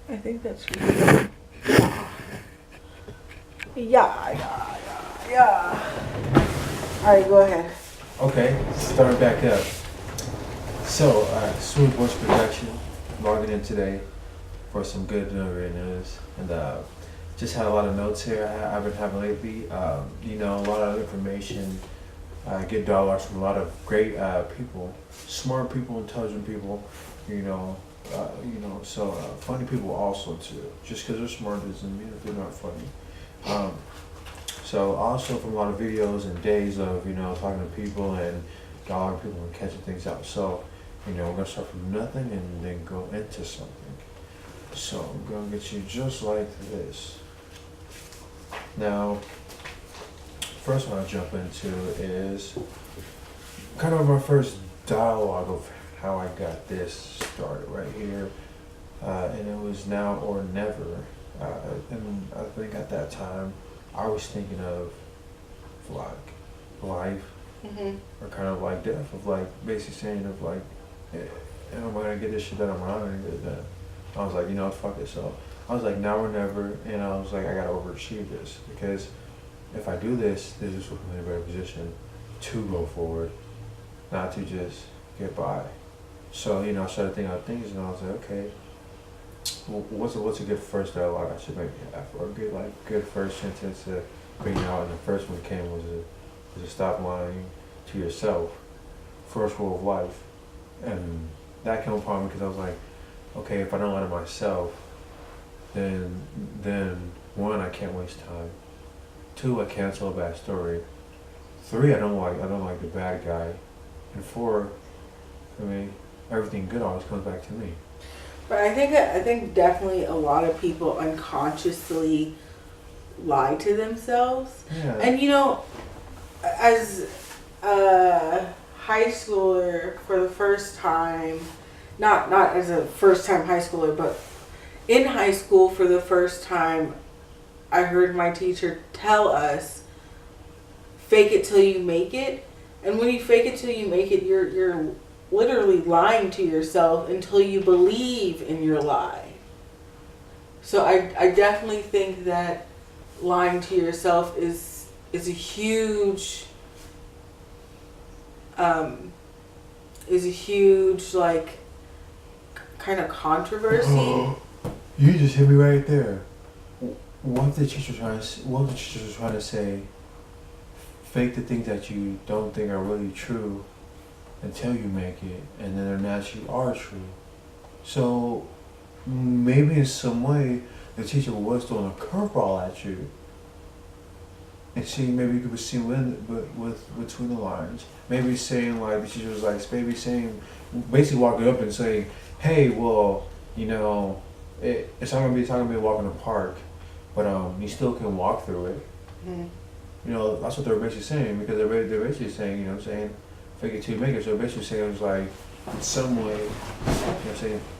I think that's good. Yeah. Alright, go ahead. Okay, start back up. So, Smooth Voice Production, logging in today for some good news. And just had a lot of notes here I've been having lately. A lot of information. Get dollars from a lot of great people, smart people, intelligent people. Funny people also too. Just because they're smart doesn't mean that they're not funny. So also from a lot of videos and days of talking to people and dollars people and catching things out. So we're gonna start from nothing and then go into something. So I'm gonna get you just like this. Now, first one I jump into is kind of my first dialogue of how I got this started right here. And it was now or never. And I think at that time I was thinking of like life or kind of like death, of like basically saying of like, am I gonna get this shit done? Am I not gonna get it done? I was like, fuck it. So I was like, now or never, and I was like, I gotta overachieve this, because if I do this, this is what I'm in a better position to go forward, not to just get by. So, I started thinking of things, and I was like, okay, well, what's a good first dialogue I should maybe have, or a good first sentence to bring out? And the first one came was a stop lying to yourself, first rule of life. And that came upon me because I was like, okay, if I don't lie to myself, then one, I can't waste time. Two, I can't tell a bad story. Three, I don't like the bad guy. And four, everything good always comes back to me. But I think definitely a lot of people unconsciously lie to themselves. Yeah. And as a high schooler for the first time, not as a first time high schooler, but in high school for the first time, I heard my teacher tell us, fake it till you make it. And when you fake it till you make it, you're literally lying to yourself until you believe in your lie. So I definitely think that lying to yourself is a huge like kind of controversy. You just hit me right there. What if the teacher was trying to say, fake the things that you don't think are really true until you make it, and then they're naturally are true. So maybe in some way the teacher was throwing a curveball at you, and maybe you could see with between the lines. Maybe saying like the teacher was like basically walking up and saying, hey, well, it's not gonna be walking in the park, but you still can walk through it. Mm-hmm. That's what they're basically saying, because they're basically saying, fake it till you make it. So they're basically saying it was like, in some way,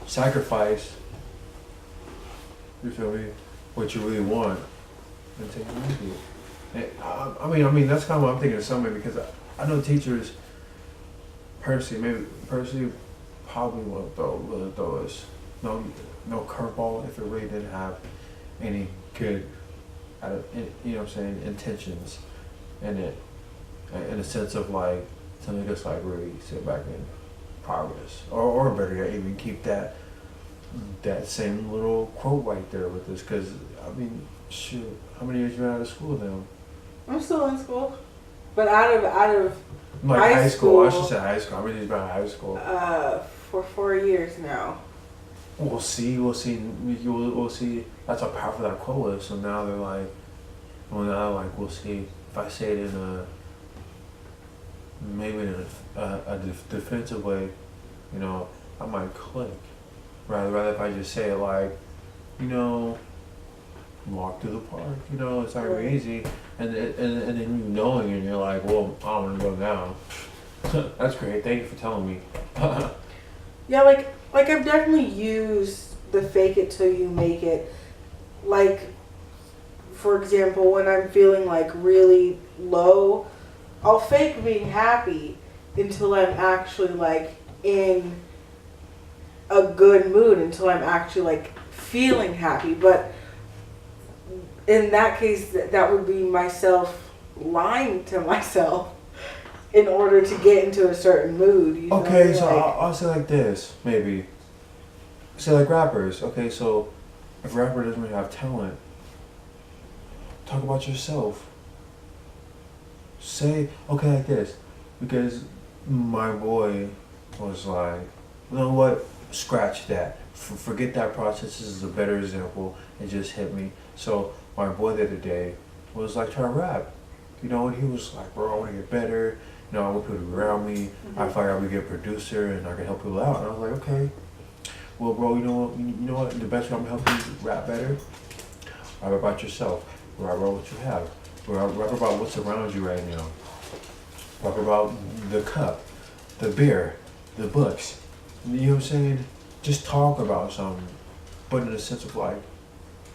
sacrifice, you feel me, what you really want until you make it. And, that's kind of what I'm thinking in some way, because I know teachers personally probably will throw us no curveball if it really didn't have any good, intentions in it, in a sense of like to make us like really sit back in progress, or better yet, even keep that same little quote right there with us. Because shoot, how many years you been out of school now? I'm still in school, but out of like high school. I should say high school. How many years you been out of high school? For 4 years now. We'll see. That's how powerful that quote is. So now they're like, we'll see. If I say it in maybe in a defensive way, I might click. Rather if I just say it like, walk through the park. It's not really easy. And then you knowing, and you're like, well, I'm gonna go now. That's great. Thank you for telling me. Yeah, like I've definitely used the fake it till you make it. Like, for example, when I'm feeling like really low, I'll fake being happy until I'm actually like in a good mood until I'm actually like feeling happy. But in that case, that would be myself lying to myself in order to get into a certain mood. You Okay, know? so Like, I'll say like this, maybe. Say like rappers. Okay, so if a rapper doesn't really have talent, talk about yourself. Say, okay, like this. Because my boy was like, you know what? Scratch that. Forget that process. This is a better example. It just hit me. So my boy the other day was like trying to rap. You know, and he was like, bro, I want to get better. You know, I want people to be around me. I feel like I would get a producer and I can help people out. And I was like, okay. Well, bro, you know what? The best way I'm gonna help you rap better. Rap about yourself. Rap about what you have. Rap about what's around you right now. Rap about the cup, the beer, the books. You know what I'm saying? Just talk about something, but in a sense of like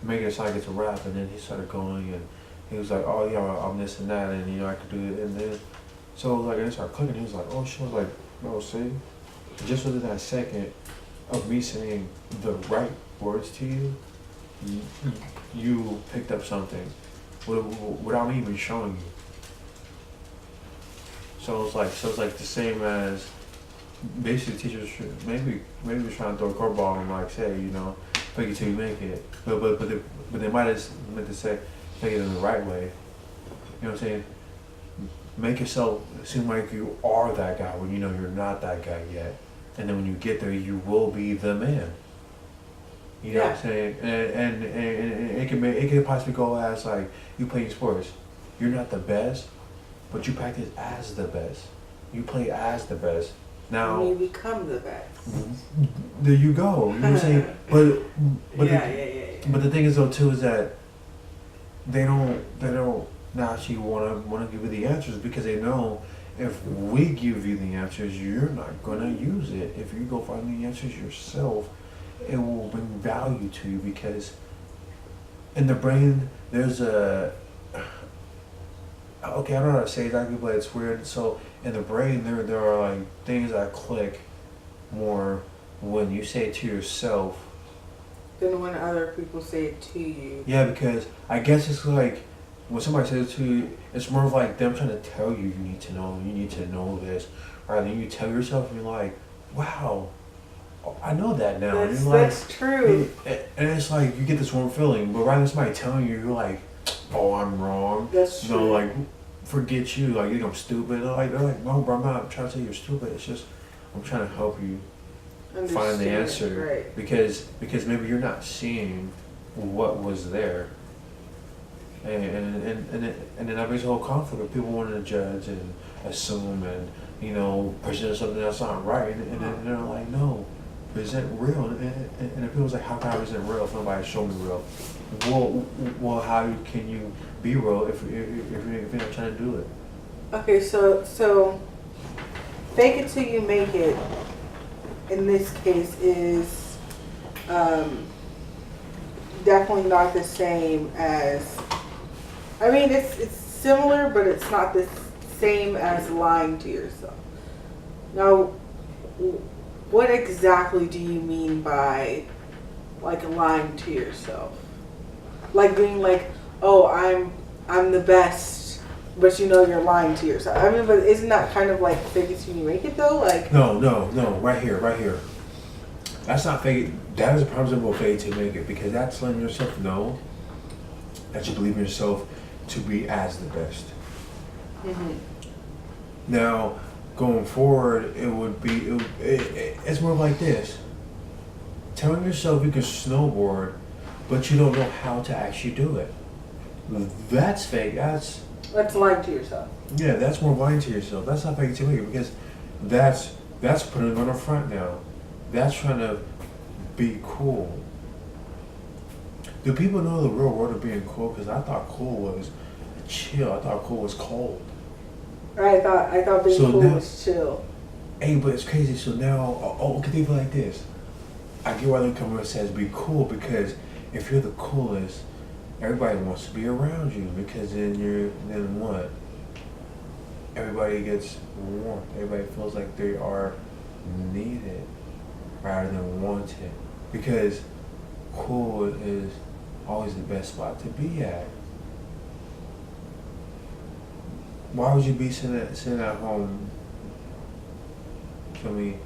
making it sound like it's a rap. And then he started going and he was like, oh yeah, I'm this and that, and you know I could do it. And then so like and it started clicking. He was like, oh shit, like, no, see, just within that second of me saying the right words to you, you picked up something without me even showing you. So it's like the same as basically teachers maybe was trying to throw a curveball and like say, you know, fake it till you make it. But they might have meant to say fake it in the right way. You know what I'm saying? Make yourself seem like you are that guy when you know you're not that guy yet. And then when you get there, you will be the man. You know what I'm saying? And it can possibly go as like you playing sports. You're not the best, but you practice as the best. You play as the best. Now you become the best. There you go. You know what I'm saying? But the thing is though too is that they don't actually wanna give you the answers because they know if we give you the answers, you're not gonna use it. If you go find the answers yourself, it will bring value to you because in the brain there's a okay, I don't know how to say exactly, but it's weird. So in the brain there are like things that click more when you say it to yourself than when other people say it to you. Yeah, because I guess it's like when somebody says it to you, it's more of like them trying to tell you you need to know this, rather than you tell yourself and you're like, wow, I know that now. That's true. And it's like you get this warm feeling, but rather than somebody telling you, you're like, oh, I'm wrong. That's true. You know, like forget you, like you think I'm stupid. They're like, no, bro, I'm not trying to say you're stupid. It's just I'm trying to help you find the answer, right. because maybe you're not seeing what was there. And then that brings a whole conflict of people wanting to judge and assume and, you know, present something that's not right. And then they're like, no, present real. And if people's like, how can I present real if nobody showed me real? Well, how can you be real if you're not trying to do it? Okay, so fake it till you make it, in this case, is definitely not the same as, I mean, it's similar, but it's not the same as lying to yourself. Now, what exactly do you mean by, like, lying to yourself? Like being like, oh, I'm the best, but you know you're lying to yourself. I mean, but isn't that kind of like fake it till you make it though? Like No, right here. That's not fake it. That is a prime fake it till you make it, because that's letting yourself know that you believe in yourself to be as the best. Mm-hmm. Now, going forward, it would be, it's more like this. Telling yourself you can snowboard, but you don't know how to actually do it. That's fake. That's lying to yourself. Yeah, that's more lying to yourself. That's not fake it till you make it, because that's putting it on the front now. That's trying to be cool. Do people know the real word of being cool? Because I thought cool was chill. I thought cool was cold. I thought being So cool now, was chill. Hey, but it's crazy. So now, can think of it like this. I get why the commercial says be cool, because if you're the coolest, everybody wants to be around you, because then what? Everybody gets warm. Everybody feels like they are needed. rather than wanted. Because cool is always the best spot to be at. Why would you be sitting at home, feel me,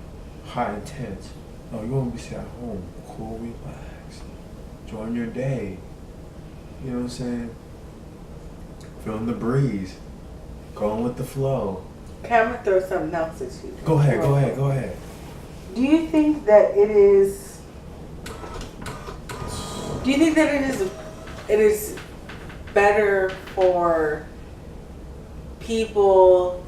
hot and tense? No, you want to be sitting at home, cool, relax, enjoying your day. You know what I'm saying? Feeling the breeze, going with the flow. Okay, I'm gonna throw something else at you. Go ahead. Do you think that it is? Do you think that it is better for people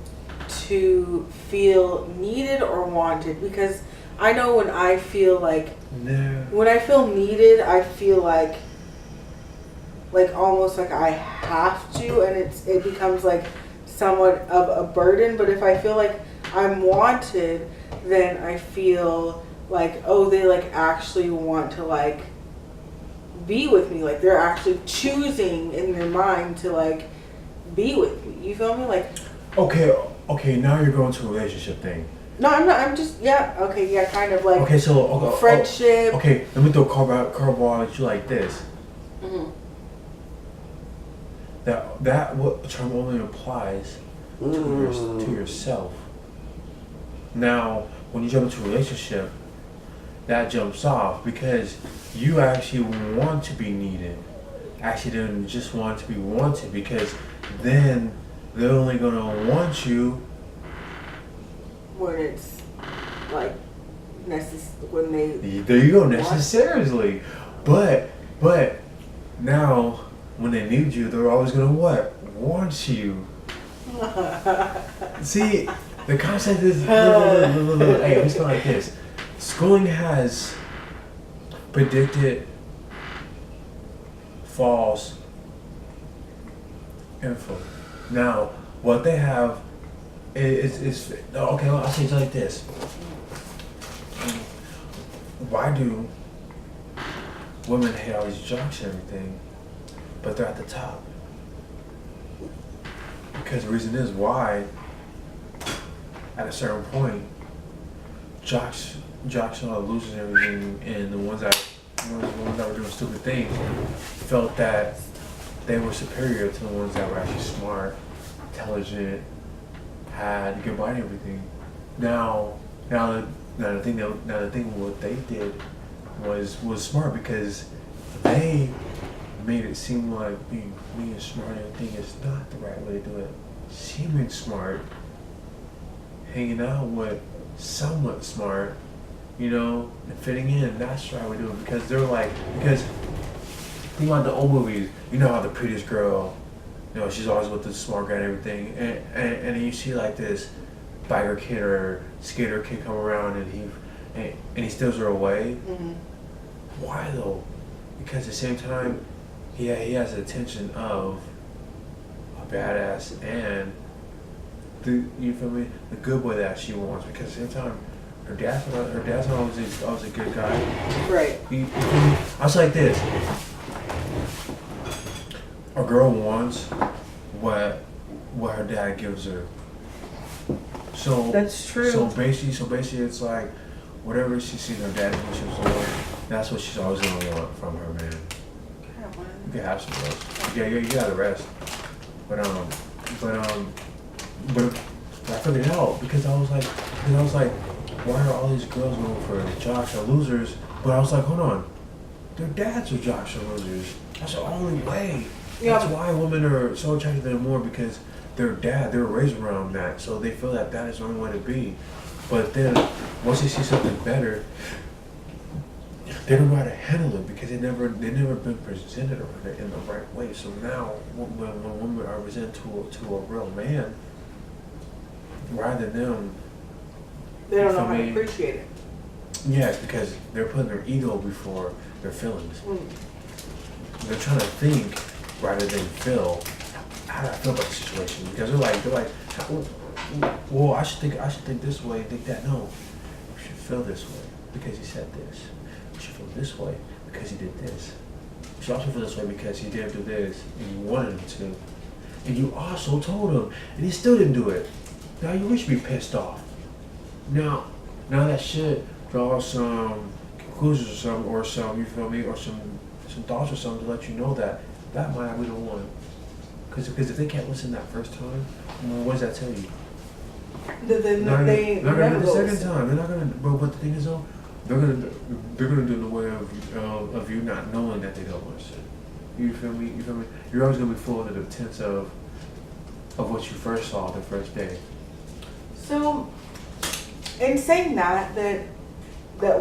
to feel needed or wanted? Because I know when I feel like when I feel needed, I feel like almost like I have to, and it becomes like somewhat of a burden. But if I feel like I'm wanted, then I feel like, oh, they like actually want to like be with me, like they're actually choosing in their mind to like be with me. You feel me? Like okay, now you're going to a relationship thing. No, I'm not. I'm just kind of like friendship. Okay, let me throw a curveball at you like this. Mm-hmm. That what term only applies to yourself. Now, when you jump into a relationship, that jumps off because you actually want to be needed. Actually, didn't just want to be wanted, because then they're only gonna want you when it's like when they. There you go, necessarily. But now when they need you, they're always gonna what? Want you. See, the concept is hey, it's like this. Schooling has predicted false info. Now, what they have is okay. I'll say it like this. Why do women hate all these jocks and everything, but they're at the top? Because the reason is why, at a certain point, jocks and all the losers and everything, and the ones that were doing stupid things, felt that they were superior to the ones that were actually smart, intelligent, had good mind and everything. Now the thing what they did was smart, because they made it seem like being smart and everything is not the right way to do it. Seeming smart, hanging out with somewhat smart, you know, and fitting in, that's the right way to do it. Because think about the old movies, you know how the prettiest girl, you know, she's always with the smart guy and everything, and then you see like this biker kid or skater kid come around and he steals her away. Mm-hmm. Why though? Because at the same time, he has the attention of a badass and you feel me, the good boy that she wants. Because at the same time, her dad's not always a good guy. Right. You feel me? I was like this. A girl wants what her dad gives her. So that's true. So basically, it's like whatever she sees her dad when she was little, that's what she's always gonna want from her man. You can have some rest. Yeah, you gotta rest. But I figured it out because I was like, why are all these girls going for jocks or losers? But I was like, hold on, their dads are jocks or losers. That's the only way. Yeah. That's why women are so attracted to them more, because their dad, they were raised around that, so they feel that is the only way to be. But then once they see something better, they don't know how to handle it because they never been presented around it in the right way. So now when women are presented to a real man, rather than them, they don't know how to appreciate it. Yes, because they're putting their ego before their feelings. They're trying to think rather than feel. How do I feel about the situation? Because they're like, well, I should think this way, think that. No, you should feel this way because he said this. You should feel this way because he did this. You should also feel this way because he didn't do this and you wanted him to. And you also told him and he still didn't do it. Now you should be pissed off. Now that shit draw some conclusions or some, you feel me, or some thoughts or something to let you know that that might not be the one. Because if they can't listen that first time, what does that tell you? Then they not never gonna go the second listen. time. They're not gonna. But the thing is though, they're gonna do it in the way of you not knowing that they don't listen. You feel me? You feel me? You're always gonna be full of the pretense of what you first saw the first day. So, in saying that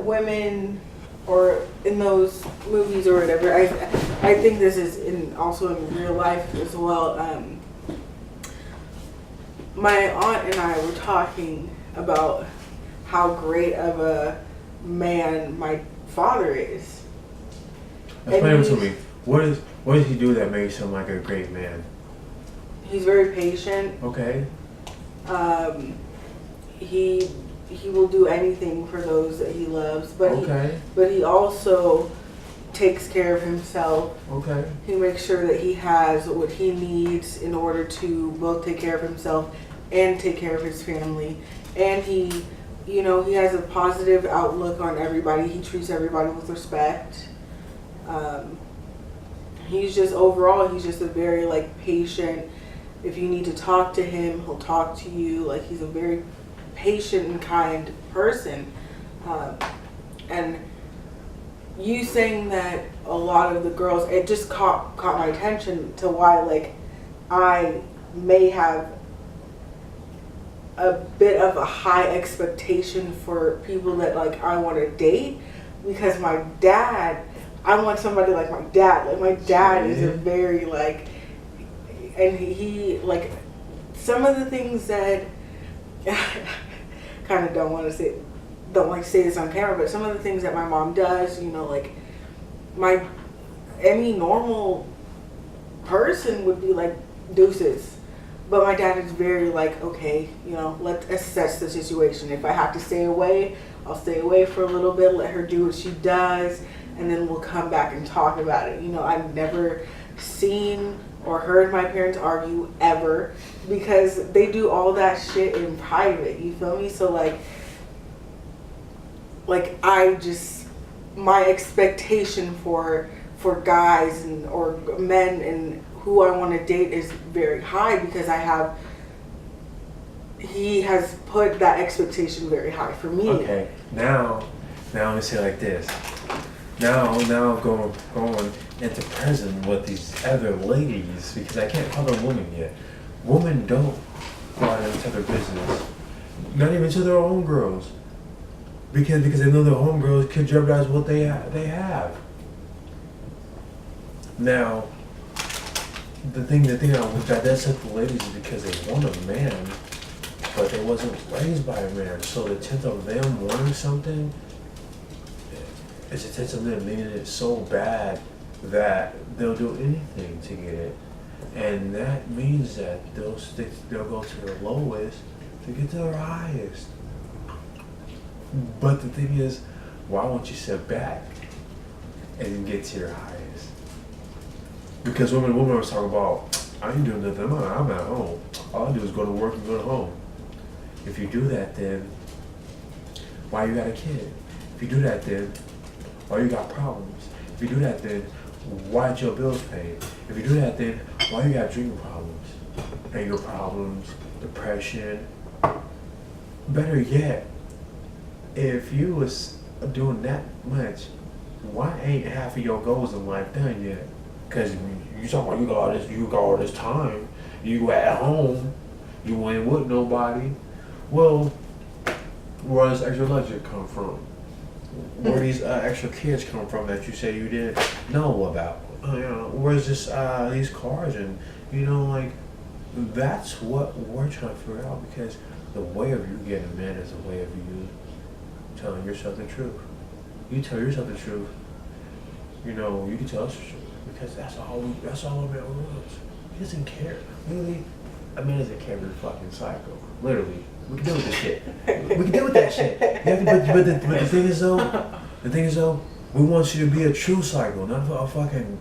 women, or in those movies or whatever, I think this is also in real life as well. My aunt and I were talking about how great of a man my father is. Explain it to me. What did he do that makes him like a great man? He's very patient. Okay. He will do anything for those that he loves, but Okay. he also takes care of himself. Okay. He makes sure that he has what he needs in order to both take care of himself and take care of his family. And he has a positive outlook on everybody. He treats everybody with respect. He's just a very like patient. If you need to talk to him, he'll talk to you. Like, he's a very patient and kind person. And you saying that a lot of the girls, it just caught my attention to why, like, I may have a bit of a high expectation for people that, like, I want to date, because my dad, I want somebody like my dad. Like, my dad is a very, like, and he like, some of the things that kind of don't like to say this on camera, but some of the things that my mom does, like, any normal person would be like, deuces. But my dad is very like, okay, let's assess the situation. If I have to stay away, I'll stay away for a little bit, let her do what she does, and then we'll come back and talk about it. I've never seen or heard my parents argue ever, because they do all that shit in private, you feel me? So like my expectation for guys or men and who I want to date is very high, because he has put that expectation very high for me. Okay, now let me say it like this. Now I'm going into prison with these other ladies, because I can't call them women yet. Women don't go out into their business, not even to their own girls, because they know their own girls could jeopardize what they have. Now, the thing that does up the ladies is because they want a man, but they wasn't raised by a man. So the tenth of them wanting something, it's a sense of them needing it so bad that they'll do anything to get it. And that means that they'll go to their lowest to get to their highest. But the thing is, why won't you sit back and get to your highest? Because women always talk about, I ain't doing nothing, I'm at home. All I do is go to work and go to home. If you do that, then why you got a kid? If you do that, then why you got problems? If you do that, then why aren't your bills paid? If you do that, then why you got drinking problems, anger problems, depression? Better yet, if you was doing that much, why ain't half of your goals in life done yet? Because you talking about you got all this time, you at home, you ain't with nobody. Well, where does extra luxury come from? Where these extra kids come from that you say you didn't know about? Where's these cars and like, that's what we're trying to figure out, because the way of you getting a man is a way of you telling yourself the truth. You tell yourself the truth, you can tell us the truth, because that's all a man wants. He doesn't care. Really, a man doesn't care if you're fucking psycho. Literally. We can deal with this shit. We can deal with that shit. Yeah, but the thing is though, we want you to be a true psycho, not a fucking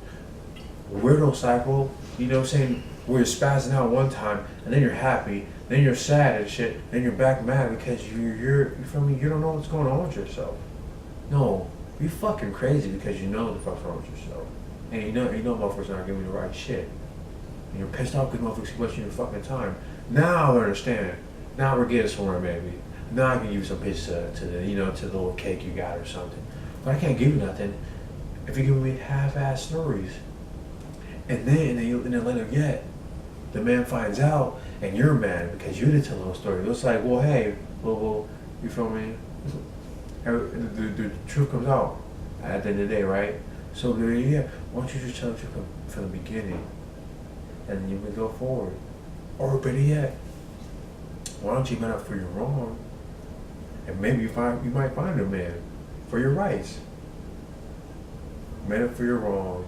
weirdo psycho. You know what I'm saying? where you're spazzing out one time and then you're happy, then you're sad and shit, then you're back mad because you feel me? You don't know what's going on with yourself. No, you fucking crazy because you know what the fuck's wrong with yourself, and you know motherfuckers not giving you the right shit, and you're pissed off because motherfuckers keep wasting your fucking time. Now I understand. Now we're getting somewhere, maybe. Now I can give you some piece to the to the little cake you got or something, but I can't give you nothing if you're giving me half-ass stories. And then later yet, the man finds out and you're mad because you didn't tell him a story. It's like, well, hey, well, you feel me? The truth comes out at the end of the day, right? So yeah, why don't you just tell the truth from the beginning, and then you can go forward. Or better yet, why don't you man up for your wrong, and maybe you might find a man for your rights. Man up for your wrong,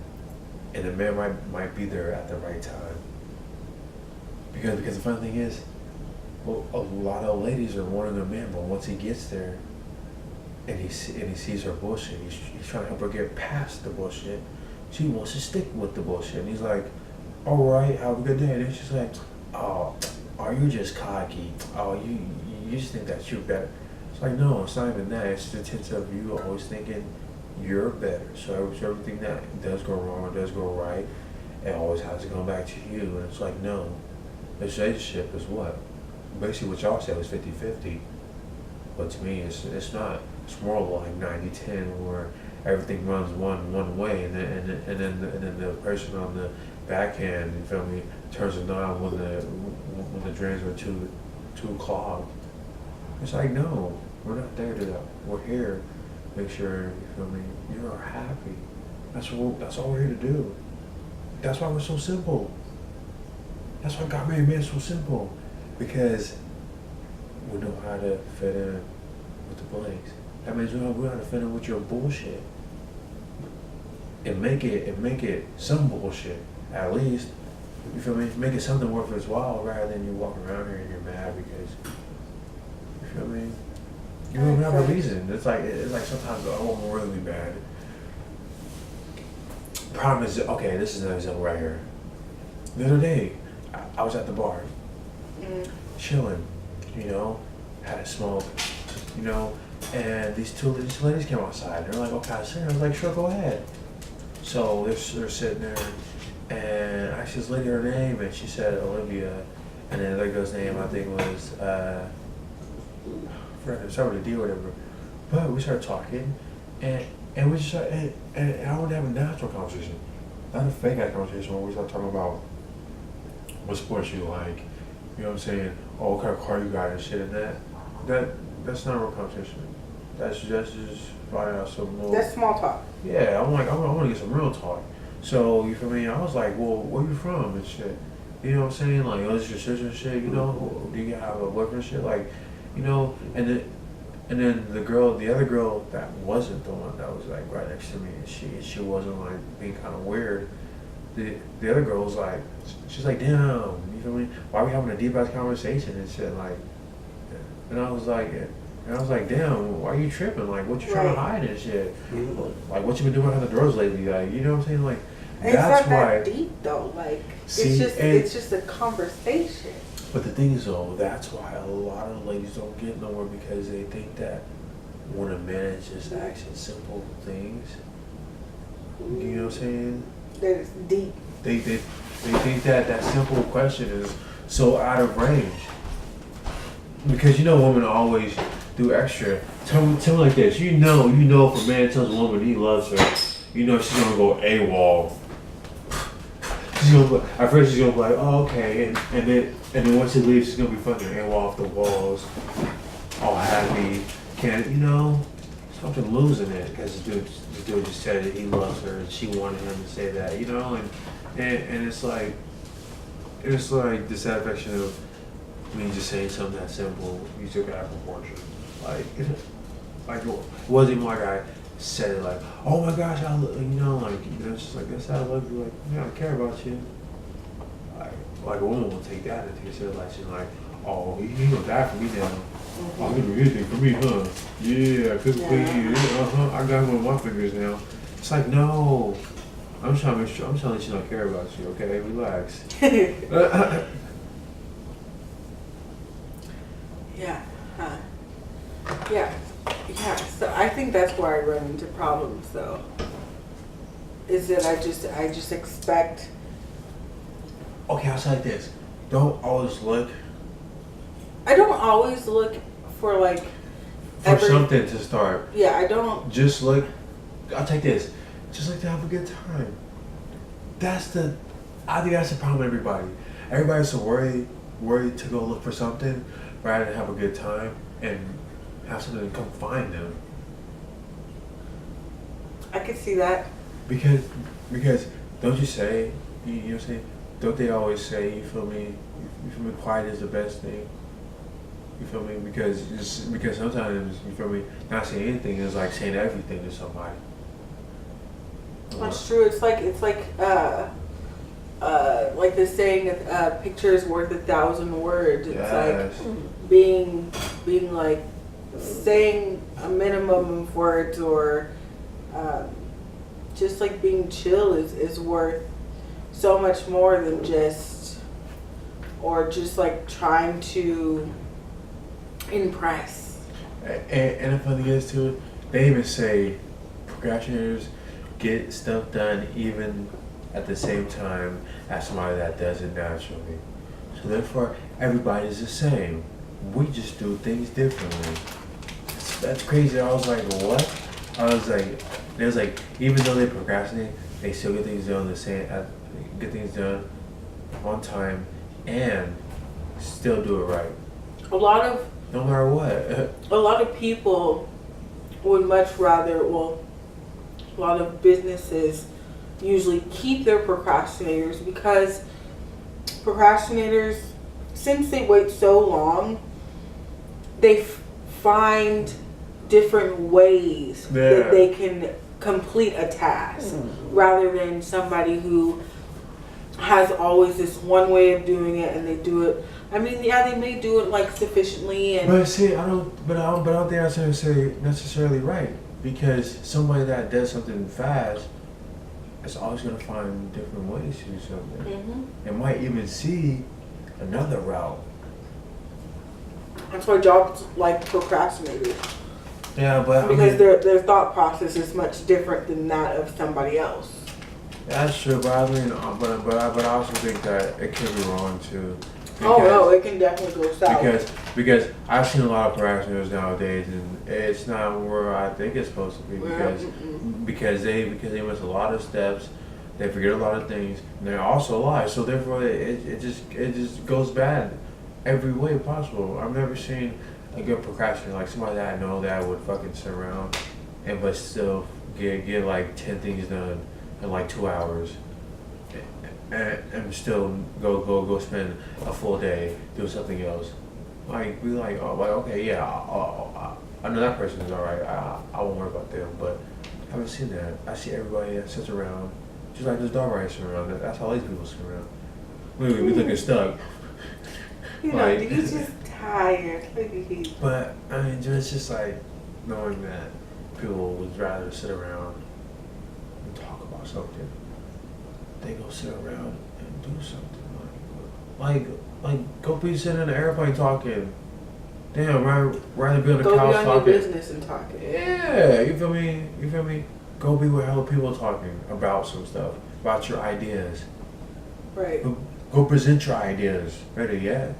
and the man might be there at the right time. Because the funny thing is, well, a lot of ladies are wanting a man, but once he gets there, and he sees her bullshit, he's trying to help her get past the bullshit. She wants to stick with the bullshit, and he's like, "All right, have a good day." And then she's like, "Oh, are you just cocky? Oh, you just think that you're better." It's like, no, it's not even that. It's the sense of you always thinking you're better. So everything that does go wrong, does go right, it always has to come back to you. And it's like, no, this relationship is what? Basically what y'all said was 50-50. But to me, it's not. It's more like 90-10, where everything runs one way, and then the person on the backhand, you feel me, turns the knob when the drains are too clogged. It's like, no, we're not there to that. We're here. Make sure, you feel me, you're happy. That's all we're here to do. That's why we're so simple. That's why God made man so simple. Because we know how to fit in with the blanks. That means we know how to fit in with your bullshit. And make it some bullshit, at least. You feel me? Make it something worth its while, rather than you walking around here and you're mad because, you feel me? You don't have a reason. It's like sometimes I'm really bad. Problem is, okay, this is an example right here. The other day, I was at the bar, chilling, had a smoke, and these ladies came outside. They're like, "Okay, I was like, sure, go ahead." So they're sitting there, and I asked this lady her name, and she said Olivia, and then the other girl's name I think was start with a D or whatever. But we started talking, and we started, and I wanted to have a natural conversation, not a fake ass conversation where we start talking about what sports you like, you know what I'm saying? Oh, what kind of car you got and shit, and that's not a real conversation. That's just finding out some little. That's small talk. Yeah, I'm like, I want to get some real talk. So you feel me? I was like, well, where you from and shit? You know what I'm saying? Like, oh, this your sister and shit. Do you have a boyfriend and shit? Like, and then the other girl that wasn't the one that was like right next to me, and she wasn't like being kind of weird. The other girl was like, she's like, damn, you feel me? Why are we having a deep ass conversation and shit? Like, and I was like, damn, why are you tripping? Like, what you trying to hide and shit? Like, what you been doing behind the doors lately? Like, you know what I'm saying? Like, that's why. It's not that deep though. Like, See, it's just a conversation. But the thing is though, that's why a lot of ladies don't get nowhere, because they think that when a man is just asking simple things, you know what I'm saying? That it's deep. They think that simple question is so out of range. Because women always do extra. Tell me like this. You know if a man tells a woman he loves her, she's gonna go AWOL. At first she's gonna be like, oh, okay, and then once he leaves, she's gonna be fucking AWOL off the walls, all happy. Something losing it, because the dude just said that he loves her and she wanted him to say that, and it's like dissatisfaction of me just saying something that simple. You took it out of proportion. Like it wasn't even like I said it like, oh my gosh, it's just like, that's how I love you. Like, I care about you. Like a woman will take that into consideration. Like, she's like, oh, he gonna die for me now. Oh, he gonna do anything for me, huh? Yeah, I could clean you. I got him on my fingers now. It's like, no. I'm trying to make sure. I'm trying to let you don't care about you. Okay, relax. Yeah. Huh. Yeah. Yeah. So I think that's where I run into problems, though. Is that I just expect. Okay, I'll say like this. Don't always look I don't always look for like for something to start. Yeah, I don't. Just look. I'll take this. Just like to have a good time. I think that's the problem with everybody. Everybody's so worried to go look for something rather than have a good time and have something to come find them. I can see that. Because don't you say, you know what I'm saying? Don't they always say, you feel me, quiet is the best thing? You feel me? Because sometimes, you feel me, not saying anything is like saying everything to somebody. That's true. It's like the saying, a picture is worth 1,000 words. It's Yes. like being like saying a minimum of words, or just like being chill is worth so much more than just like trying to impress. And the funny thing is too, they even say procrastinators get stuff done even at the same time as somebody that does it naturally. So therefore, everybody's the same. We just do things differently. That's crazy. I was like, what? I was like, there's like, even though they procrastinate, they still get things done get things done on time and still do it right. No matter what. A lot of people would much rather, well, a lot of businesses usually keep their procrastinators, because procrastinators, since they wait so long, they find different ways that they can complete a task, rather than somebody who has always this one way of doing it, and they do it. I mean, yeah, they may do it like sufficiently, and but see, I don't think that's necessarily right, because somebody that does something fast is always going to find different ways to do something. And might even see another route. That's why jobs like procrastinators. Yeah, but because their thought process is much different than that of somebody else. That's true, but I mean, but I also think that it could be wrong too. Oh no, it can definitely go south. Because I've seen a lot of procrastinators nowadays, and it's not where I think it's supposed to be. Because they miss a lot of steps, they forget a lot of things, and they also lie. So therefore, it just goes bad every way possible. I've never seen a good procrastinator, like somebody that I know that would fucking sit around but still get like 10 things done in like 2 hours. And still go spend a full day doing something else. Like, be like, oh, like, okay, yeah, I know that person is alright. I won't worry about them. But I haven't seen that. I see everybody that sits around, just like this dog right sitting around. That's how lazy people sit around. We looking stuck. You know, like, he's just tired. But I mean, it's just like knowing that people would rather sit around and talk about something. They go sit around and do something like go be sitting in the airplane talking. Damn, rather be on the couch talking. Go be on your business and talking. Yeah, you feel me? Go be with other people talking about some stuff, about your ideas. Right. Go present your ideas. Better yet,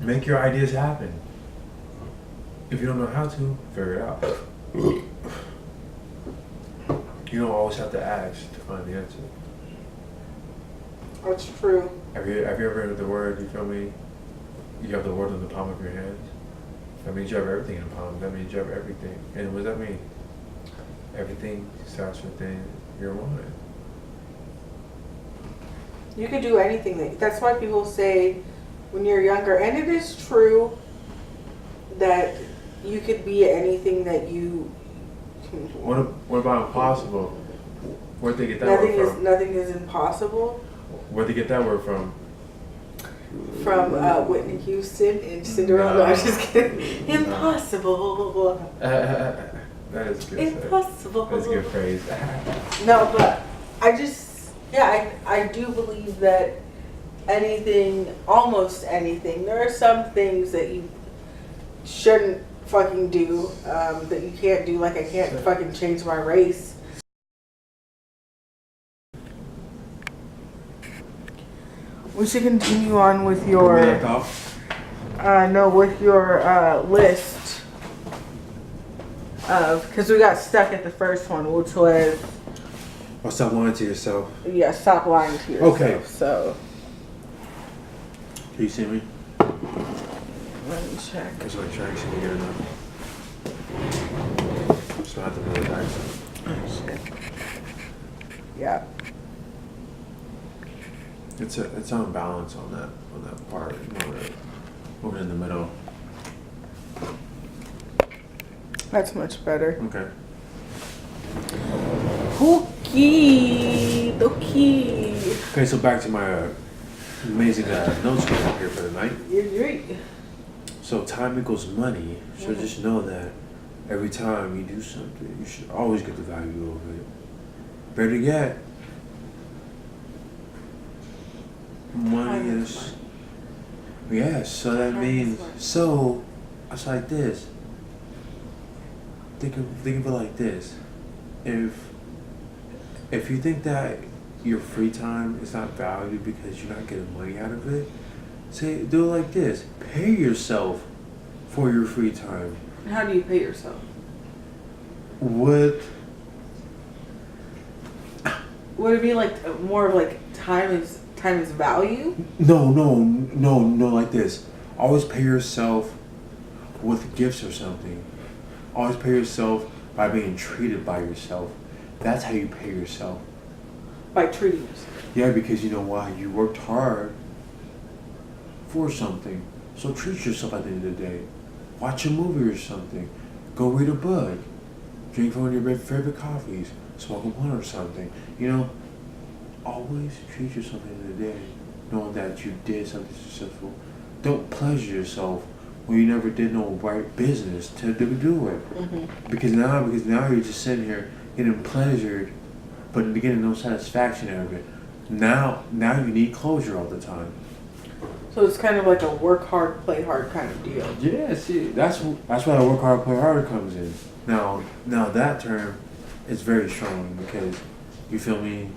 make your ideas happen. If you don't know how to, figure it out. You don't always have to ask to find the answer. That's true. Have you ever heard the word, you feel me? You have the word in the palm of your hands? That means you have everything in the palm. That means you have everything. And what does that mean? Everything starts within your mind. You could do anything. That's why people say when you're younger, and it is true that you could be anything that you. What about impossible? Where'd they get that word from? Nothing is impossible. Where'd they get that word from? From Whitney Houston and Cinderella. No. I'm just kidding. Impossible. That is good. Impossible. That's a good phrase. No, but I just, yeah, I do believe that almost anything, there are some things that you shouldn't fucking do, that you can't do, like I can't fucking change my race. We should continue on with your, with your list of, because we got stuck at the first one, which was, stop lying to yourself. yeah, stop lying to yourself. Okay. So, Can you see me? let me check. I just want to try to see me good enough. Just not have to move back. Oh, shit. Yeah. It's on balance on that part. Moving in the middle. That's much better. Okay. Okie. Okay, so back to my amazing notes we have here for the night. You're great. So time equals money. So just know that every time you do something, you should always get the value of it. Better yet, money is. Yes, so that means. So, it's like this. Think of it like this. If you think that your free time is not valued because you're not getting money out of it, do it like this. Pay yourself for your free time. How do you pay yourself? Would it be like more of like time is value? No, like this. Always pay yourself with gifts or something. Always pay yourself by being treated by yourself. That's how you pay yourself. By treating yourself. Yeah, because you know why? You worked hard for something. So treat yourself at the end of the day. Watch a movie or something. Go read a book. Drink one of your favorite coffees. Smoke a blunt or something. You know, always treat yourself at the end of the day, knowing that you did something successful. Don't pleasure yourself when you never did no right business to do it. Mm-hmm. Because now you're just sitting here getting pleasured, but getting no satisfaction out of it. Now you need closure all the time. So it's kind of like a work hard, play hard kind of deal. Yeah, see, that's why work hard, play hard comes in. Now that term is very strong because, you feel me?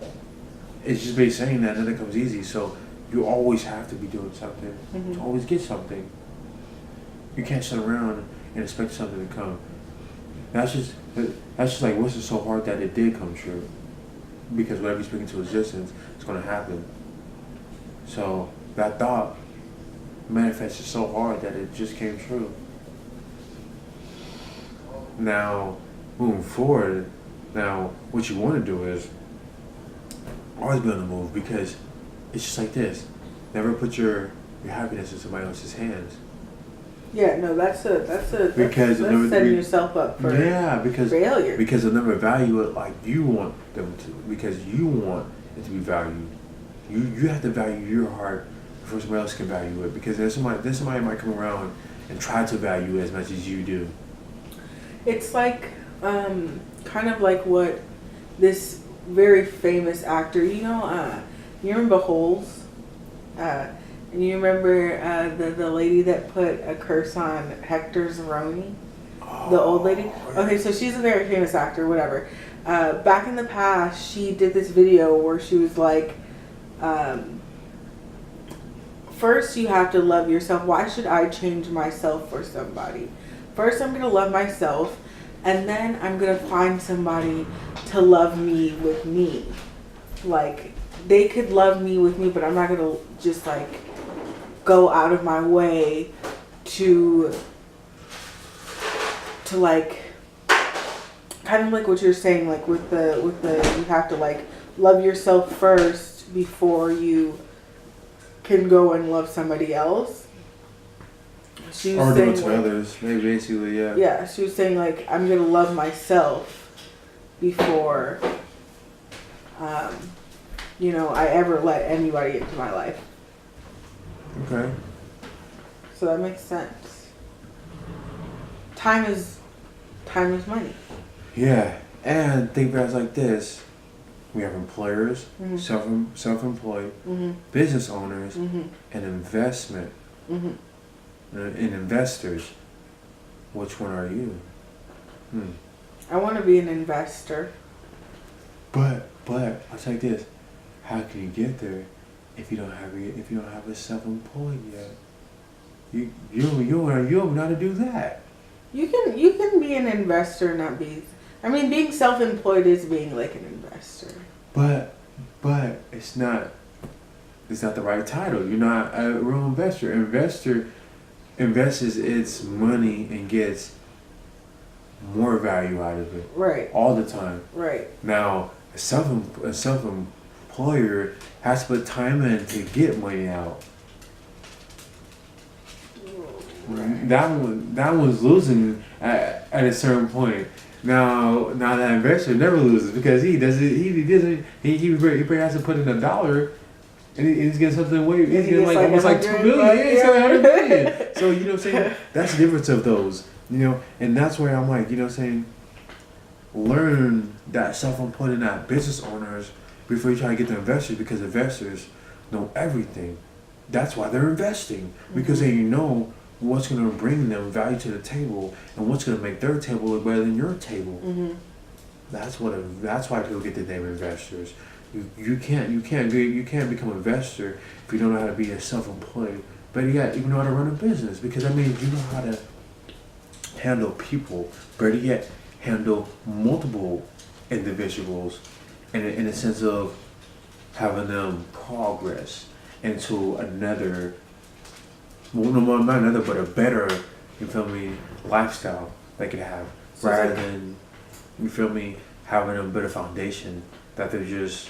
It's just basically saying that nothing comes easy. So you always have to be doing something to always get something. You can't sit around and expect something to come. That's just like, what's it so hard that it did come true? Because whatever you speak into existence, it's going to happen. So that thought manifested so hard that it just came true. Now, moving forward, what you want to do is always be on the move, because it's just like this. Never put your happiness in somebody else's hands. Yeah, no, that's setting yourself up for failure. Because they'll never value it like you want them to, because you want it to be valued. You have to value your heart before somebody else can value it, because there's somebody might come around and try to value it as much as you do. It's like kind of like what this very famous actor, you remember Holes? And you remember the lady that put a curse on Hector Zeroni? The old lady? Okay, so she's a very famous actor, whatever. Back in the past, she did this video where she was like, first you have to love yourself. Why should I change myself for somebody? First I'm going to love myself, and then I'm going to find somebody to love me with me. Like, they could love me with me, but I'm not going to just like go out of my way to like, kind of like what you're saying, like with the you have to like love yourself first before you can go and love somebody else. She was saying, to others, maybe, basically, yeah. Yeah, she was saying like, I'm gonna love myself before I ever let anybody into my life. Okay. So that makes sense. Time is money. Yeah, and think about it like this: we have employers, Mhm. self-employed, Mhm. business owners, Mhm. and investment Mhm. and investors. Which one are you? Hmm. I want to be an investor. But I'll tell you this: how can you get there if you don't have a self-employed yet? You don't know how to do that. You can be an investor, not be. I mean, being self-employed is being like an investor. But it's not the right title. You're not a real investor. Investor invests its money and gets more value out of it Right. all the time. Right. Now, a self-employer has to put time in to get money out. Right. That one's losing at a certain point. Now that investor never loses because he has to put in $1 and he's getting something way he's getting like almost like 2 million. Yeah, he's getting 100 million. So you know what I'm saying? That's the difference of those. And that's where I'm like, what I'm saying, learn that self-employed and that business owners before you try to get the investors, because investors know everything. That's why they're investing, because they know what's going to bring them value to the table and what's going to make their table look better than your table. Mm-hmm. That's why people get the name investors. You can't become an investor if you don't know how to be a self-employed. But yet you know how to run a business, because that means you know how to handle people. Better yet, handle multiple individuals in a sense of having them progress into another, well, no, not another, but a better, you feel me, lifestyle they could have, So rather than, you feel me, having a better foundation that they're just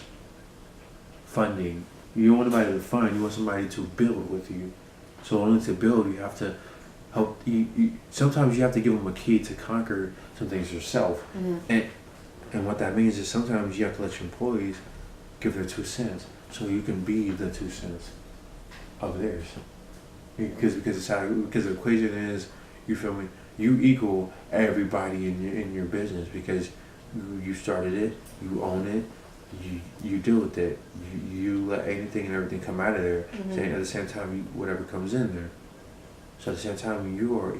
funding. You don't want somebody to fund, you want somebody to build with you. So only to build, you have to help. Sometimes you have to give them a key to conquer some things yourself. Mm-hmm. And what that means is sometimes you have to let your employees give their 2 cents so you can be the 2 cents of theirs. Because the equation is, you feel me, you equal everybody in your business, because you started it, you own it, you deal with it, you let anything and everything come out of there. Mm-hmm. So at the same time, whatever comes in there. So at the same time, you're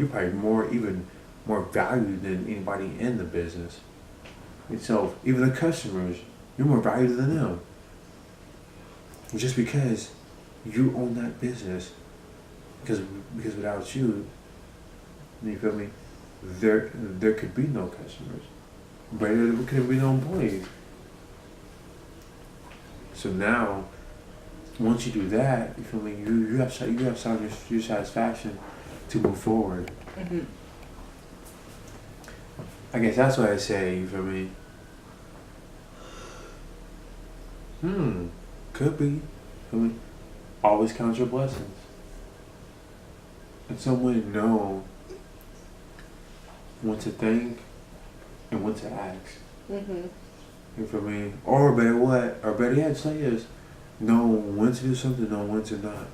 probably even more valued than anybody in the business. And so even the customers, you're more valued than them. Just because you own that business, because without you feel me, there could be no customers, but there could be no employees. So now, once you do that, you feel me, you have your satisfaction to move forward. Mm-hmm. I guess that's why I say, you feel me, could be, feel me, always count your blessings. And someone know when to thank and when to ask. Mm-hmm. You feel me? Or better yet, say is, know when to do something, know when to not.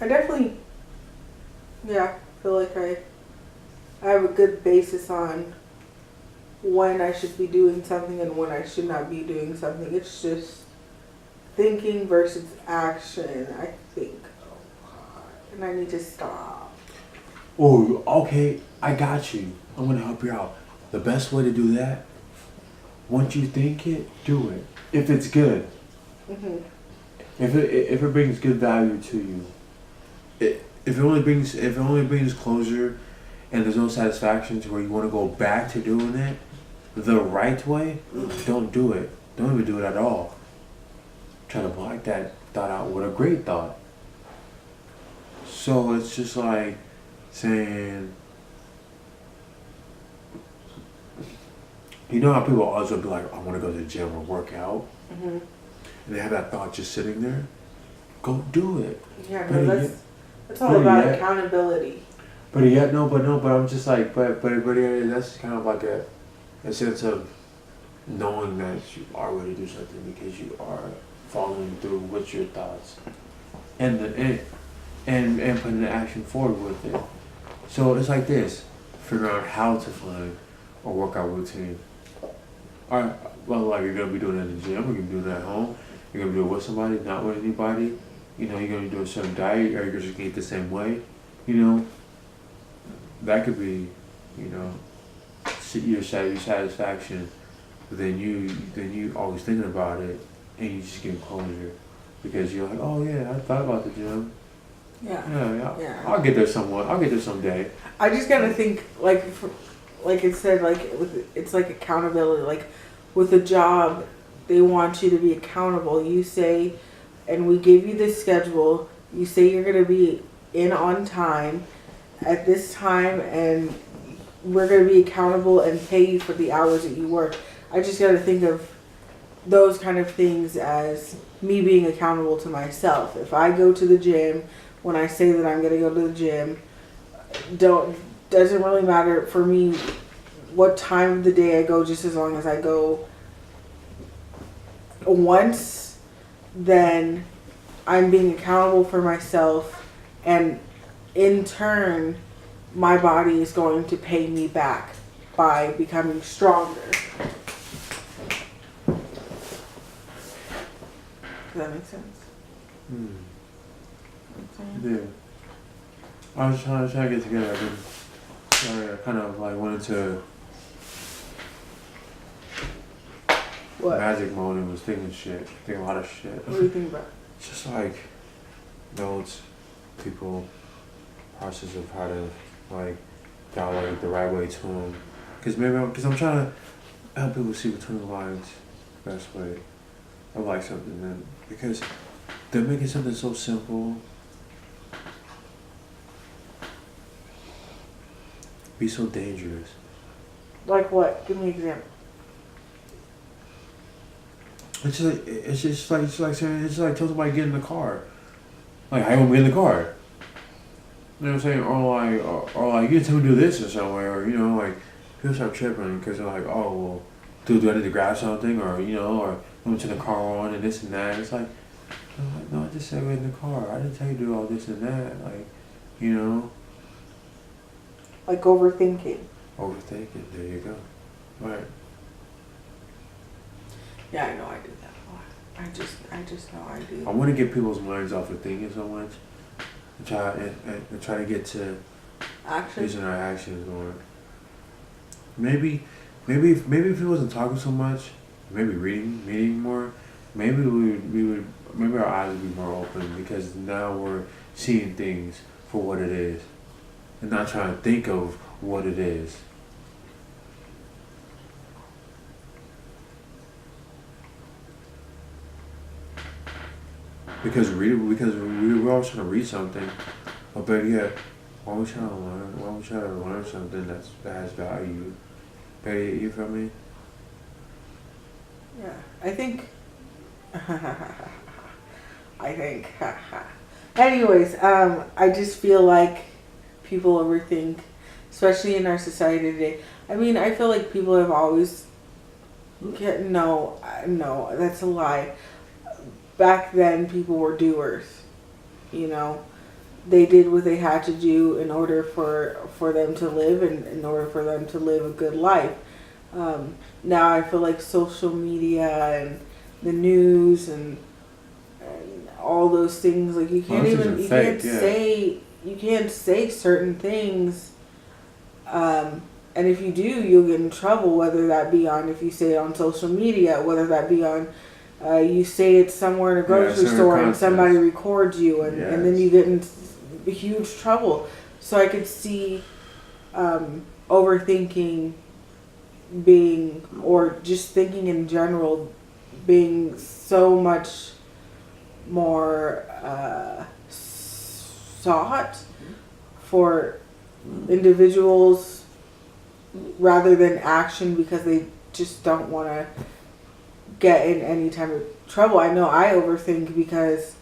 I definitely, feel like I have a good basis on when I should be doing something and when I should not be doing something. It's just thinking versus action, I think. And I need to stop. Oh, okay, I got you. I'm gonna help you out. The best way to do that, once you think it, do it. If it's good. Mm-hmm. If it brings good value to you. If it only brings closure and there's no satisfaction to where you want to go back to doing it the right way, don't do it. Don't even do it at all. Try to block that thought out with a great thought. So it's just like saying, you know how people always will be like, I want to go to the gym or work out, Mm-hmm. and they have that thought just sitting there. Go do it. Yeah, no, that's all about accountability. But I'm just like, but that's kind of like a sense of knowing that you are ready to do something because you are following through with your thoughts and putting the action forward with it. So it's like this: figure out how to find a workout routine. Alright, well, like you're gonna be doing it in the gym, or you're gonna be doing it at home, you're gonna be doing it with somebody, not with anybody. You know, you're gonna be doing a certain diet, or you're just gonna eat the same way. You know, that could be, you know, your satisfaction. But then you always thinking about it, and you just get closure because you're like, oh yeah, I thought about the gym. Yeah. I'll get there somewhat. I'll get there someday. I just gotta think like it said, like it's like accountability. Like with a job, they want you to be accountable. You say, and we give you this schedule. You say you're gonna be in on time at this time, and we're gonna be accountable and pay you for the hours that you work. I just gotta think of those kind of things as me being accountable to myself. If I go to the gym, when I say that I'm gonna go to the gym, doesn't really matter for me what time of the day I go, just as long as I go once, then I'm being accountable for myself, and in turn my body is going to pay me back by becoming stronger. Does that make sense? Yeah. I was trying to get together. I kind of like went into What? magic mode and was thinking a lot of shit. What do you think about? Just like notes, people, process of how to like dialogue the right way to them. Because I'm trying to help people see between the lines the best way. I like something then because they're making something so simple be so dangerous. Like what? Give me an example. It's like tell somebody get in the car. Like I won't be in the car. You know what I'm saying? Or like you tell me to do this or somewhere, or you know, like people start tripping because they're like, oh well, do I need to grab something, or you know, or let me turn the car on and this and that. It's like, no, I just said we're in the car. I didn't tell you to do all this and that. Like, you know. Like overthinking. Overthinking. There you go. Right. Yeah, I know I do that a lot. I just know I do. I want to get people's minds off of thinking so much, and try to get to using our actions more. Maybe if he wasn't talking so much, maybe reading more, maybe maybe our eyes would be more open because now we're seeing things for what it is, and not trying to think of what it is. Because we're always trying to read something, but better yet, why are we trying to learn? Why are we trying to learn something that has value? Better yet, you feel me? Yeah, I think. Anyways, I just feel like people overthink, especially in our society today. I mean, I feel like people have always. No, that's a lie. Back then, people were doers. You know, they did what they had to do in order for them to live and in order for them to live a good life. Now I feel like social media and the news and all those things, like you can't say certain things. And if you do, you'll get in trouble, whether that be on, if you say it on social media, whether that be on, you say it somewhere in a grocery store and somebody records you and then you get in huge trouble. So I could see overthinking being, or just thinking in general, being so much more sought for individuals rather than action because they just don't want to get in any type of trouble. I know I overthink because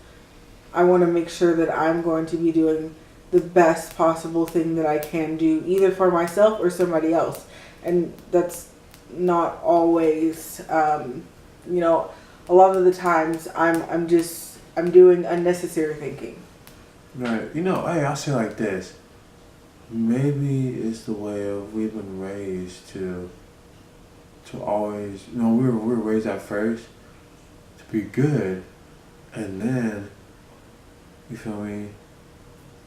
I want to make sure that I'm going to be doing the best possible thing that I can do, either for myself or somebody else. And that's not always, you know, a lot of the times I'm doing unnecessary thinking. Right. You know, hey, I'll say like this. maybe it's the way of we've been raised to always, we were raised at first to be good, and then, you feel me,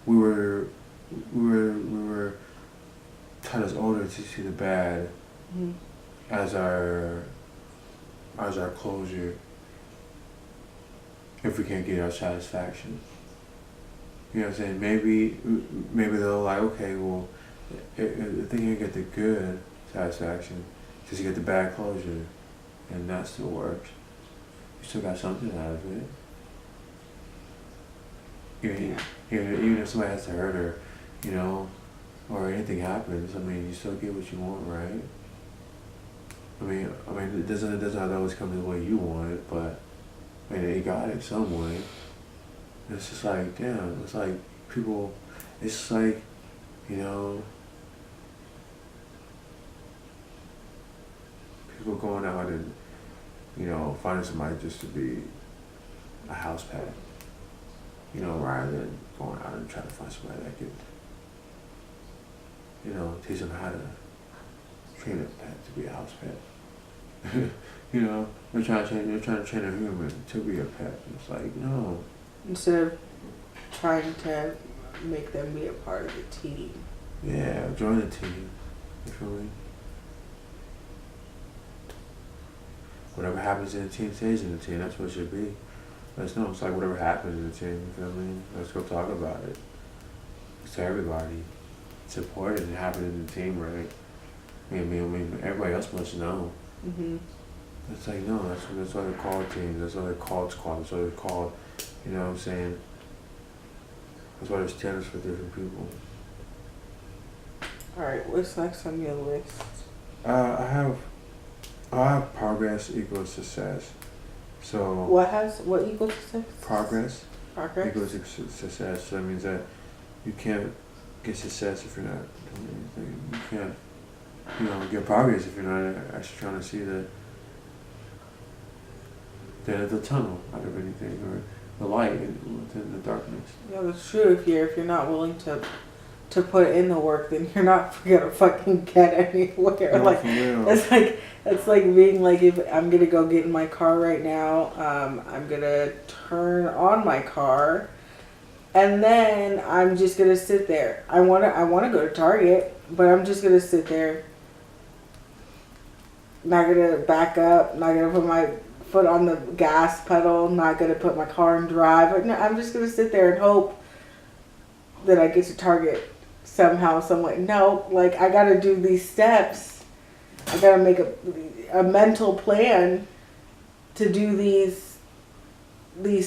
we were taught as older to see the bad as our closure if we can't get our satisfaction. You know what I'm saying? Maybe they're like, okay, well, if they can't get the good satisfaction, just get the bad closure, and that still works. You still got something out of it. Even if somebody has to hurt her, or anything happens, I mean, you still get what you want, right? I mean, it doesn't always come the way you want it, but I mean, they got it some way. And it's just like, damn, it's like people, it's just like, people going out and, finding somebody just to be a house pet, rather than going out and trying to find somebody that could, teach them how to train a pet to be a house pet. They're trying to train a human to be a pet. It's like, no. Instead of trying to make them be a part of the team. Yeah, join the team. You feel me? Whatever happens in the team stays in the team. That's what it should be. It's like whatever happens in the team. You feel me? Let's go talk about it. It's to everybody. Support it and happen in the team, right? I mean, everybody else must know. It's like, no, that's why they're called teams. That's why they're called squads. That's why they're called, you know what I'm saying? That's why there's standards for different people. Alright, what's next on your list? I have progress equals success. So what equals success? Progress equals success. So that means that you can't get success if you're not doing anything. You can't, get progress if you're not actually trying to see the end of the tunnel out of anything, or the light within the darkness. Yeah, that's true. If you're not willing to put in the work, then you're not gonna fucking get anywhere. No, like for real. it's like being like, if I'm gonna go get in my car right now, I'm gonna turn on my car, and then I'm just gonna sit there. I wanna go to Target, but I'm just gonna sit there. Not gonna back up. Not gonna put my foot on the gas pedal. Not gonna put my car in drive. No, I'm just gonna sit there and hope that I get to Target somehow, some way. No, like, I gotta do these steps. I gotta make a mental plan to do these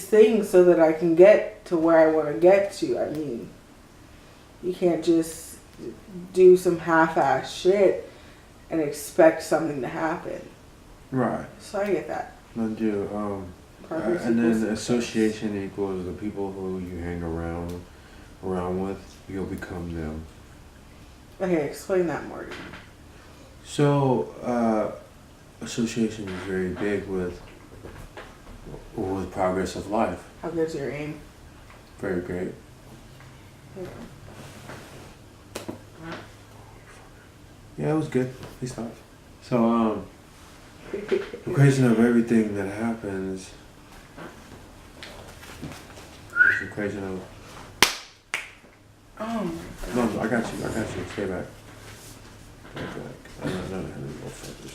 things so that I can get to where I want to get to. I mean, you can't just do some half-ass shit and expect something to happen. Right. So I get that. I do. And then association equals the people who you hang around with, you'll become them. Okay, explain that more to me. So, association is very big with progress of life. How good's your aim? Very great. Yeah, it was good. Please stop. So, the equation of everything that happens is the equation of... Oh my God. No, I got you. Stay back. Stay back. I don't know how to go focus.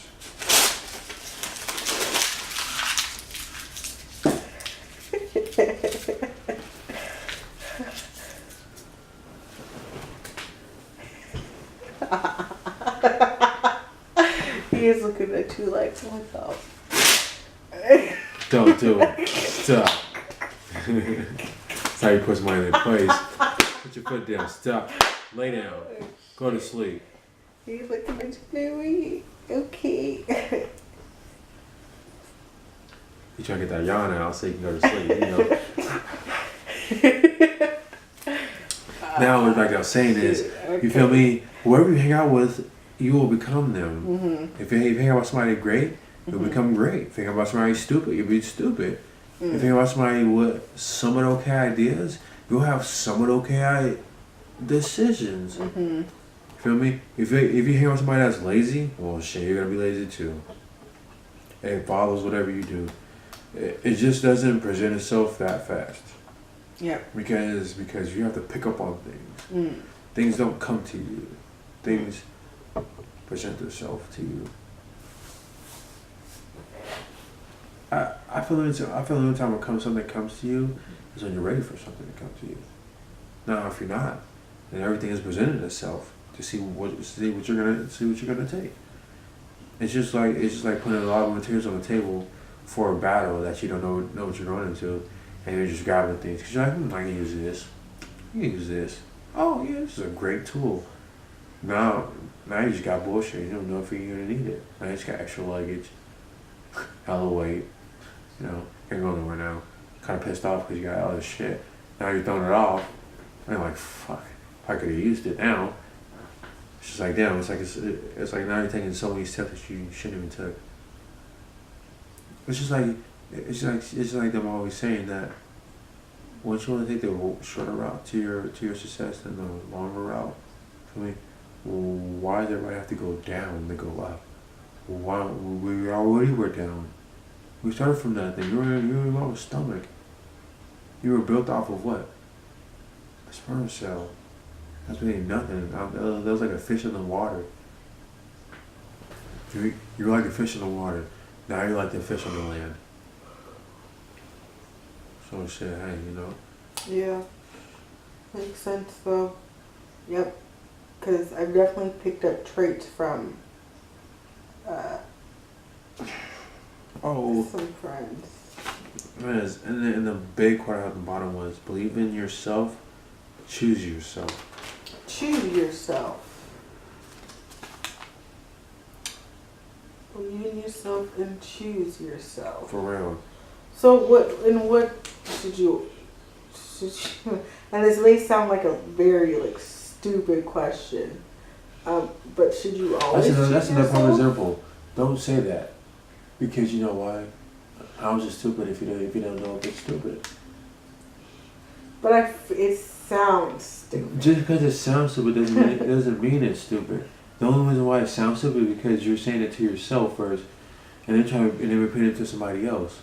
He is looking at you like, what's up? Don't do it. Stop. That's how you put somebody in their place. Put your foot down. Stop. Lay down. Go to sleep. He's looking at you, baby. Okay. You trying to get that yawn out so you can go to sleep, Now what I was saying is, you feel me? Whoever you hang out with, you will become them. Mm-hmm. If you hang out with somebody great, you'll become great. If you hang out with somebody stupid, you'll be stupid. If you hang out with somebody with somewhat okay ideas, you'll have somewhat okay decisions. Feel me? If you hang out with somebody that's lazy, well, shit, you're gonna be lazy too. It follows whatever you do. It just doesn't present itself that fast. Yeah. Because you have to pick up on things. Things don't come to you. Things present themselves to you. I feel the only time something comes to you is when you're ready for something to come to you. Now, if you're not, then everything is presented itself to see what you're gonna take. It's just like putting a lot of materials on the table for a battle that you don't know what you're going into, and you're just grabbing things because you're like, I can use this. You can use this. Oh yeah, this is a great tool. Now you just got bullshit. You don't know if you're gonna need it. Now you just got extra luggage, hella weight. You know, can't go nowhere now. Kind of pissed off because you got all this shit. Now you're throwing it off. And I'm like, fuck, I could have used it now. It's just like, damn, it's like now you're taking so many steps that you shouldn't even took. It's just like them always saying that once you want to take the shorter route to your success than the longer route, I mean, why does everybody have to go down to go up? Why we already were down. We started from nothing. You were in your stomach. You were built off of what? A sperm cell. That's really nothing. That was like a fish in the water. You were like a fish in the water. Now you're like the fish on the land. So shit, hey, you know. Yeah. Makes sense though. Yep. Because I've definitely picked up traits from some friends. Yes, and the big part at the bottom was believe in yourself, choose yourself. Choose yourself. Believe in yourself and choose yourself. For real. So what should you and this may sound like a very stupid question, but should you always That's choose another prime yourself? example. Don't say that. Because you know why? How is it stupid if you don't know if it's stupid? But it sounds stupid. Just because it sounds stupid doesn't mean it's stupid. The only reason why it sounds stupid is because you're saying it to yourself first, and then repeat it to somebody else.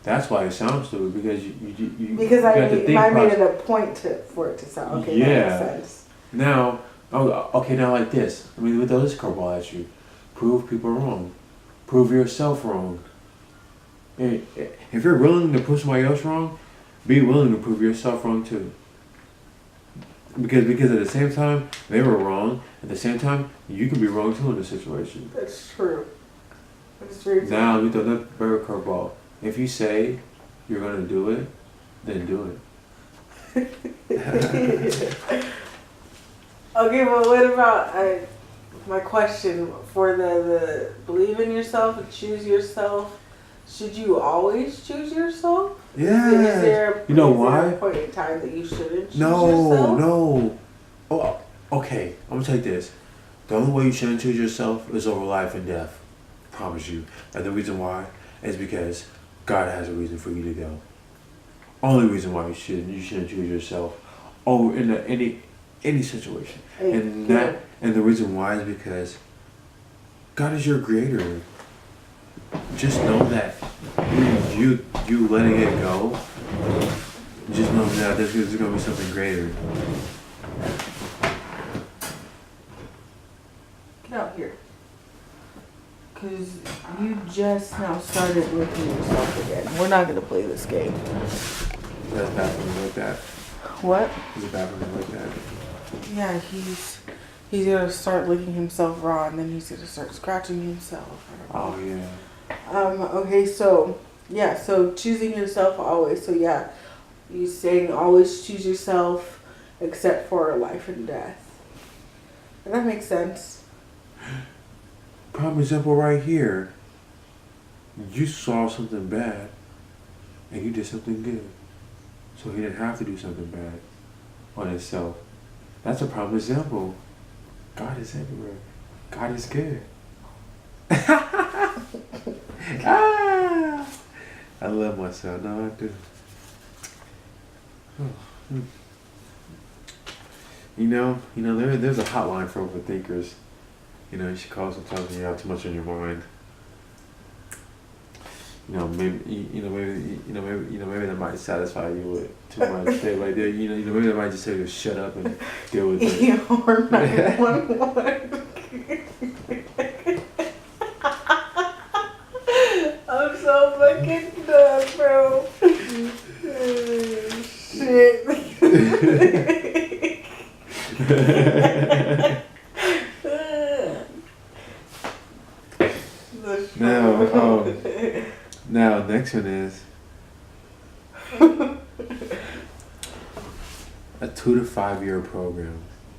That's why it sounds stupid because you because I made it a point for it to sound okay. Yeah. That makes sense. Now, now like this. I mean, with this curveball at you, prove people wrong, prove yourself wrong. If you're willing to prove somebody else wrong, be willing to prove yourself wrong too. Because at the same time they were wrong, at the same time you can be wrong too in this situation. That's true. That's very true. Now we throw that very curveball. If you say you're gonna do it, then do it. Okay, but what about my question for the believe in yourself and choose yourself? Should you always choose yourself? Yeah. Is there why? a point in time that you shouldn't choose yourself? No. Oh, okay. I'm gonna take this. The only way you shouldn't choose yourself is over life and death. I promise you. And the reason why is because God has a reason for you to go. Only reason why you shouldn't choose yourself. Oh, in any situation. And the reason why is because God is your creator. Just know that you letting it go. Just know that there's gonna be something greater. Get out here. Because you just now started looking at yourself again. We're not going to play this game. That's bad for me like that. What? Is it bad for me like that? Yeah, he's going to start licking himself raw, and then he's going to start scratching himself. Oh, yeah. Okay, so choosing yourself always. So, yeah, you saying always choose yourself except for life and death. And that makes sense. Prime example right here. You saw something bad and you did something good. So he didn't have to do something bad on himself. That's a prime example. God is everywhere. God is good. I love myself. No, I do. there's a hotline for overthinkers. You should call sometimes when you have too much on your mind. Maybe that might satisfy you with too much. Maybe they might just say to shut up and deal with it. Or 911. I'm so fucking done, bro. Shit. Now, next one is a 2 to 5 year program.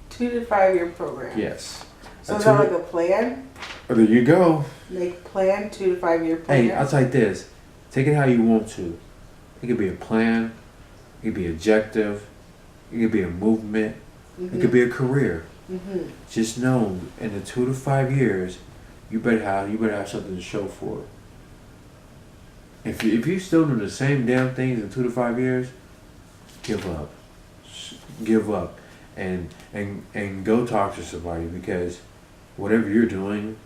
2 to 5 year program. Yes. So is that like a plan? Oh, there you go. Make plan, 2 to 5 year plan. Hey, I'll tell you this. Take it how you want to. It could be a plan. It could be objective. It could be a movement. It could be a career. Just know, in the 2 to 5 years, you better have something to show for it. If you still do the same damn things in 2 to 5 years, give up. Give up, and go talk to somebody, because whatever you're doing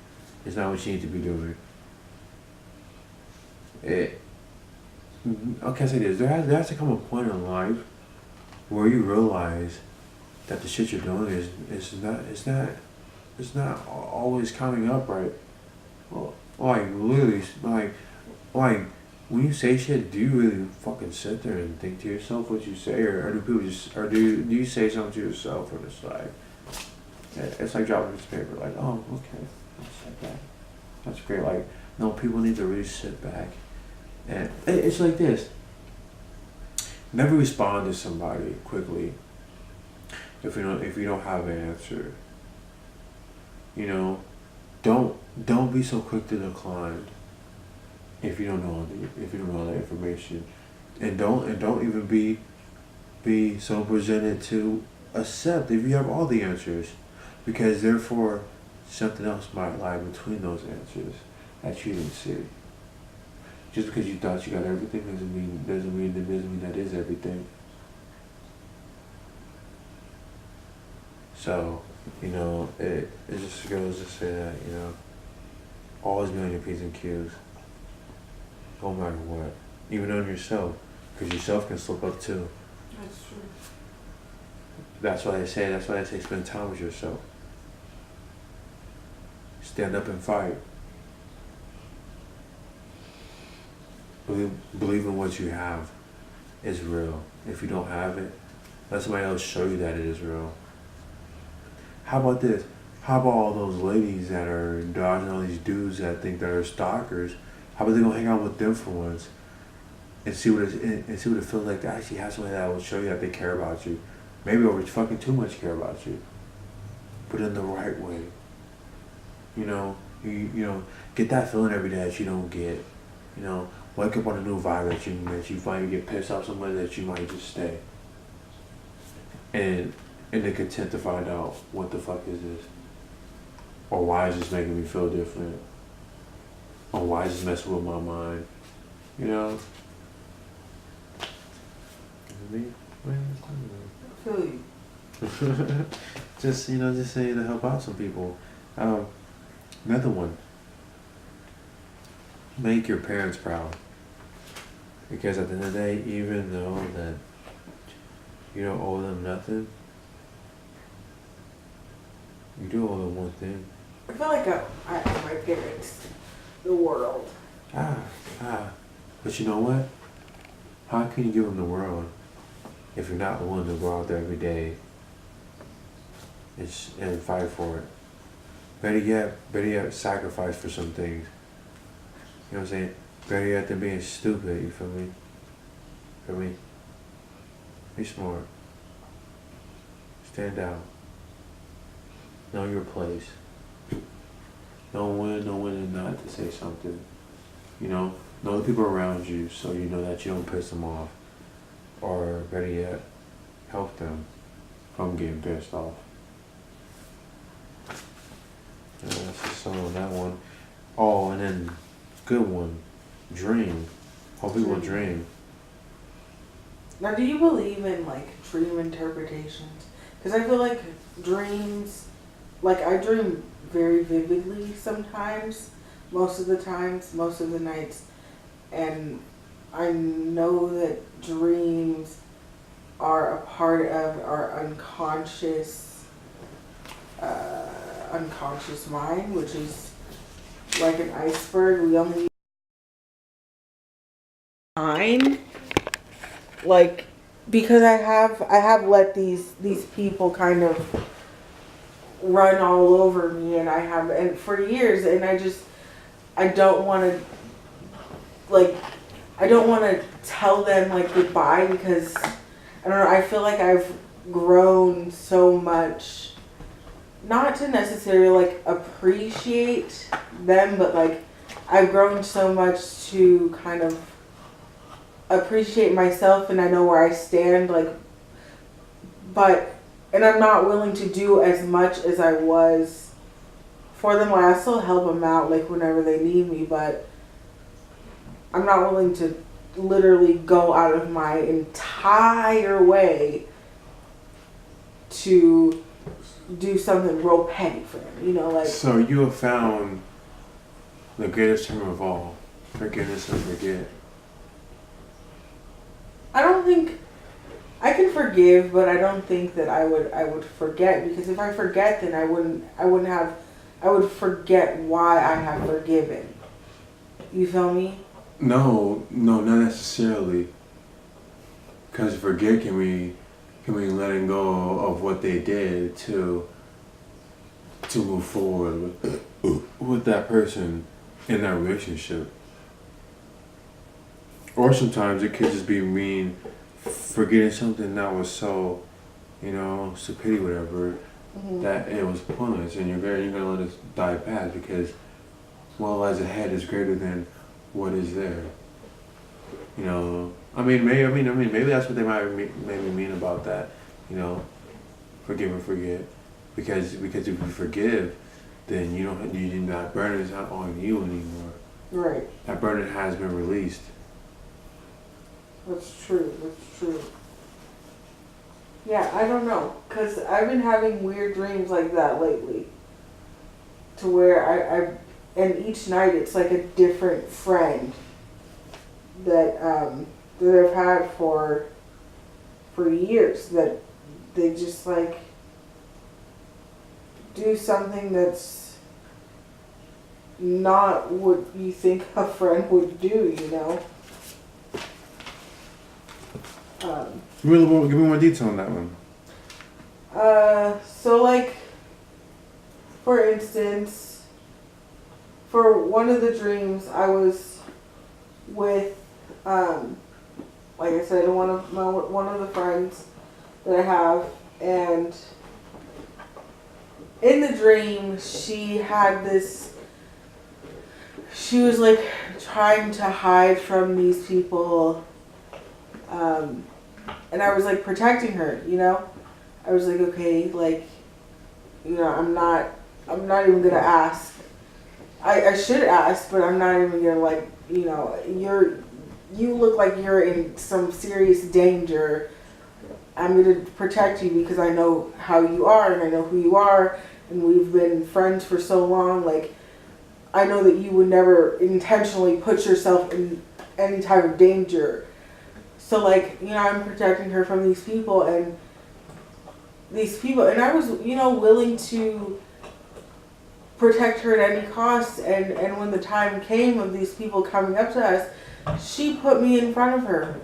is not what you need to be doing. Okay, I say this: there has to come a point in life where you realize that the shit you're doing is not always coming up right. Well, like literally, like when you say shit, do you really fucking sit there and think to yourself what you say, or do you say something to yourself, and it's like dropping this paper, like, oh, okay, that's like that. That's great. Like, no, people need to really sit back, and it's like this. Never respond to somebody quickly if you don't have an answer. Don't be so quick to decline if you don't know the information, and don't even be so presented to accept if you have all the answers, because therefore something else might lie between those answers that you didn't see. Just because you thought you got everything doesn't mean that is everything. So, it just goes to say that, always be on your P's and Q's. No matter what. Even on yourself. Because yourself can slip up too. That's true. That's why they say spend time with yourself. Stand up and fight. Believe in what you have is real. If you don't have it, let somebody else show you that it is real. How about this? How about all those ladies that are dodging all these dudes that think they're stalkers? How about they go hang out with them for once and see what it feels like to actually have somebody that will show you that they care about you. Maybe over fucking too much care about you. But in the right way. You get that feeling every day that you don't get. Wake up on a new vibe that you find you get pissed off somebody that you might just stay. And they're content to find out what the fuck is this? Or why is this making me feel different? Or why is this messing with my mind? I feel you. just saying to help out some people. Another one. Make your parents proud. Because at the end of the day, even though that you don't owe them nothing, you do owe them one thing. I feel like I owe my parents the world. But you know what? How can you give them the world if you're not willing to go out there every day and fight for it? Better yet, sacrifice for some things. You know what I'm saying? Better yet than being stupid, you feel me? Feel me? Be smart. Stand out. Know your place. Know when not to say something. Know the people around you so you know that you don't piss them off. Or better yet, help them from getting pissed off. Yeah, that's just some on that one. Oh, and then good one. Dream. Hope people dream. Now, do you believe in dream interpretations? Because I feel like dreams, like I dream very vividly sometimes, most of the times, most of the nights. And I know that dreams are a part of our unconscious mind, which is like an iceberg. We only mind, like, because I have let these people kind of run all over me, and for years, and I don't want to, like, I don't want to tell them like goodbye, because I don't know, I feel like I've grown so much, not to necessarily like appreciate them, but like I've grown so much to kind of appreciate myself, and I know where I stand, like, but, and I'm not willing to do as much as I was for them. Like, I still help them out, like, whenever they need me, but I'm not willing to literally go out of my entire way to do something real petty for them, you know, like. So you have found the greatest term of all, forgiveness and forget. I don't think I can forgive, but I don't think that I would forget, because if I forget, then I would forget why I have forgiven. You feel me? No, not necessarily. Because forget can be letting go of what they did to move forward with that person in that relationship. Or sometimes it could just be forgetting something that was so, so petty, whatever, that it was pointless, and you're gonna let it die past, because what lies ahead is greater than what is there. Maybe that's what they maybe mean about that. Forgive and forget, because if you forgive, then that burden is not on you anymore. Right. That burden has been released. That's true. Yeah, I don't know, because I've been having weird dreams like that lately, to where and each night it's like a different friend that I've had for years, that they just like do something that's not what you think a friend would do, you know? Give me more detail on that one. So like, for instance, for one of the dreams, I was with, like I said, one of the friends that I have, and in the dream, she was like trying to hide from these people, and I was like protecting her, you know? I was like, okay, like, I'm not even gonna ask. I should ask, but I'm not even gonna, like, you look like you're in some serious danger. I'm gonna protect you because I know how you are and I know who you are, and we've been friends for so long. Like, I know that you would never intentionally put yourself in any type of danger. So like, I'm protecting her from these people, and I was, willing to protect her at any cost. And when the time came of these people coming up to us, she put me in front of her.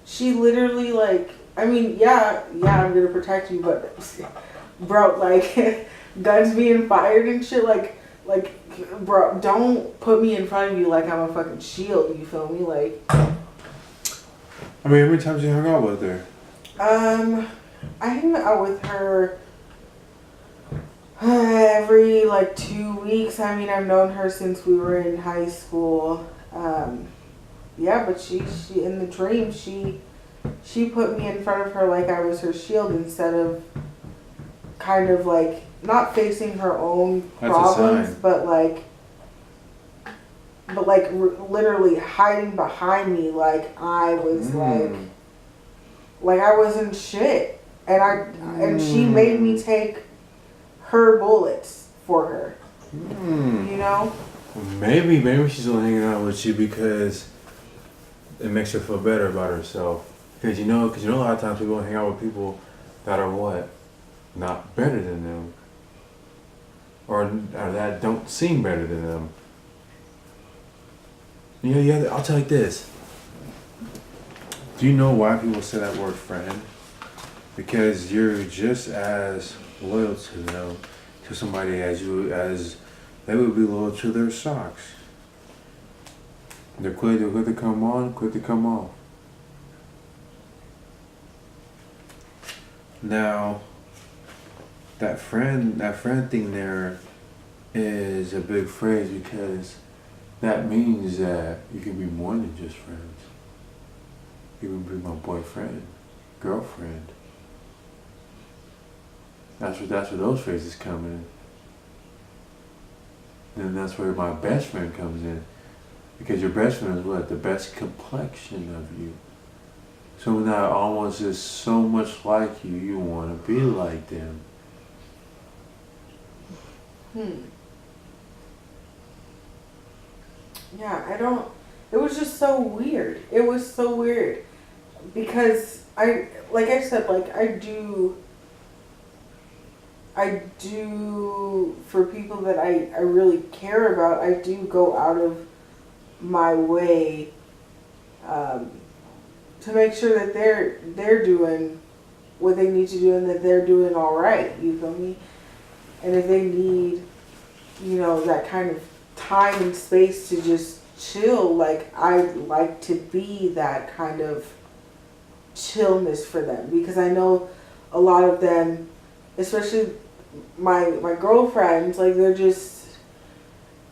She literally, like, I mean, yeah, I'm gonna protect you, but bro, like, guns being fired and shit, like, bro, don't put me in front of you like I'm a fucking shield. You feel me? Like, how many times you hung out with her? I hang out with her every like 2 weeks. I mean, I've known her since we were in high school. Yeah, but she in the dream, she put me in front of her like I was her shield, instead of kind of like not facing her own problems, but literally hiding behind me, like I was like I wasn't shit. and she made me take her bullets for her. You know? Maybe she's only hanging out with you because it makes her feel better about herself. Because you know, a lot of times people hang out with people that are what? Not better than them. Or that don't seem better than them. Yeah, I'll tell you this. Do you know why people say that word friend? Because you're just as loyal to them, to somebody as they would be loyal to their socks. They're quick to come on, quick to come off. Now, that friend thing there is a big phrase because that means that you can be more than just friends. You can be my boyfriend, girlfriend. That's where those phrases come in. Then that's where my best friend comes in. Because your best friend is what? The best complexion of you. Someone that almost is so much like you, you want to be like them. Yeah, it was just so weird. It was so weird. Because like I said, like I do, for people that I really care about, I do go out of my way to make sure that they're doing what they need to do and that they're doing all right. You feel me? And if they need, that kind of time and space to just chill, like I like to be that kind of chillness for them, because I know a lot of them, especially my girlfriends, like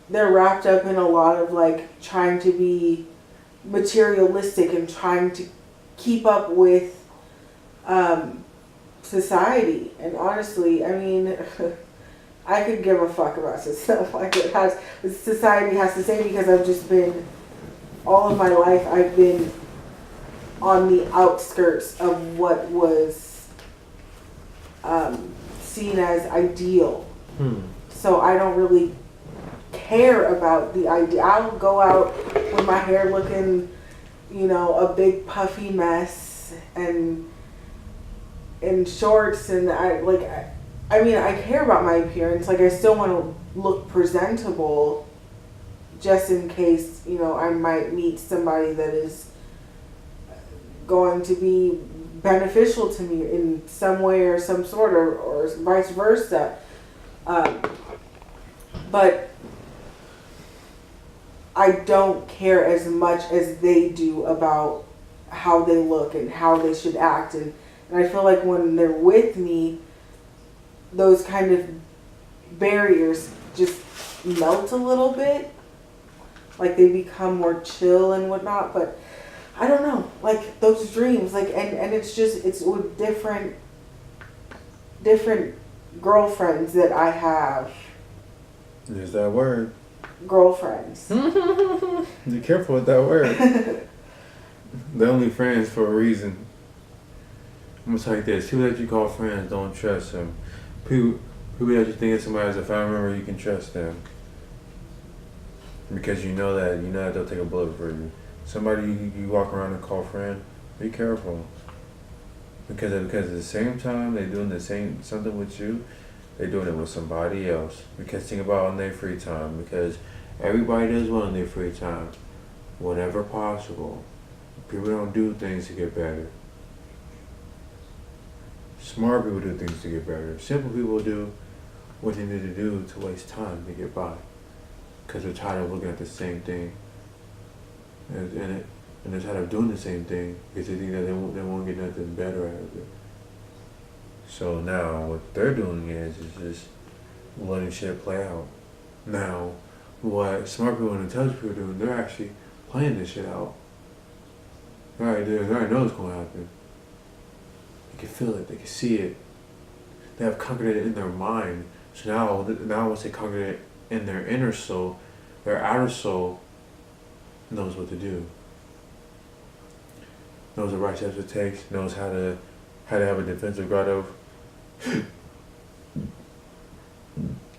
they're wrapped up in a lot of like trying to be materialistic and trying to keep up with society. And honestly, I mean, I could give a fuck about stuff like society has to say, because I've just been, all of my life I've been on the outskirts of what was seen as ideal. So I don't really care about the idea. I'll go out with my hair looking, a big puffy mess and in shorts, and I mean, I care about my appearance. Like, I still want to look presentable, just in case, I might meet somebody that is going to be beneficial to me in some way or some sort, or vice versa. But I don't care as much as they do about how they look and how they should act. And I feel like when they're with me, those kind of barriers just melt a little bit. Like, they become more chill and whatnot. But I don't know, like those dreams, like, and it's with different girlfriends that I have. There's that word. Girlfriends. Be careful with that word. They're only friends for a reason. I'm gonna tell you this: people that you call friends, don't trust them. People that you think of somebody as a family member, you can trust them, because you know that they'll take a bullet for you. Somebody you walk around and call friend, be careful, because at the same time they're doing something with you, they're doing it with somebody else. Because think about on their free time, because everybody does one on their free time, whenever possible. People don't do things to get better. Smart people do things to get better. Simple people do what they need to do to waste time to get by, because they're tired of looking at the same thing, and they're tired of doing the same thing because they think that they won't get nothing better out of it. So now what they're doing is just letting shit play out. Now, what smart people and intelligent people are doing, they're actually playing this shit out. They already know it's going to happen. They can feel it. They can see it. They have conquered it in their mind. So now once they conquer it in their inner soul, their outer soul knows what to do. Knows the right steps it takes. Knows how How to have a defensive grotto.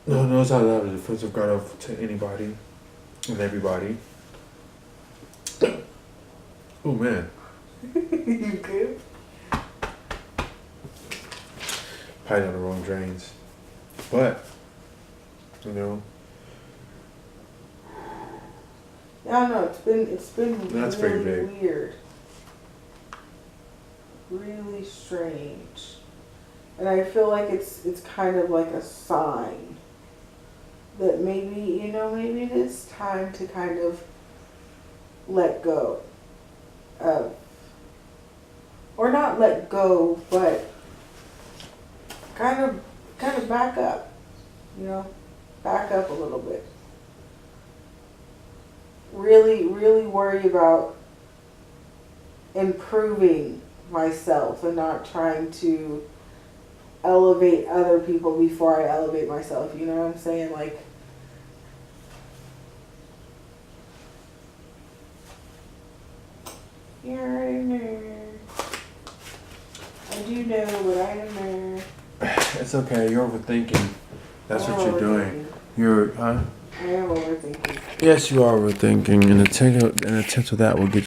No one knows how to have a defensive grotto to anybody and everybody. Oh man. You good? Probably down the wrong drains. But, you know. I don't know. It's been That's really pretty big. weird, really strange, and I feel like it's kind of like a sign that maybe maybe it is time to kind of let go of, or not let go, but kind of back up, back up a little bit. Really, really worry about improving myself and not trying to elevate other people before I elevate myself. You know what I'm saying? Like, you're in there. I do know, but I am there. It's okay, you're overthinking. That's what you're doing. You're, huh? I am overthinking. Yes, you are overthinking, and a attempt to that will get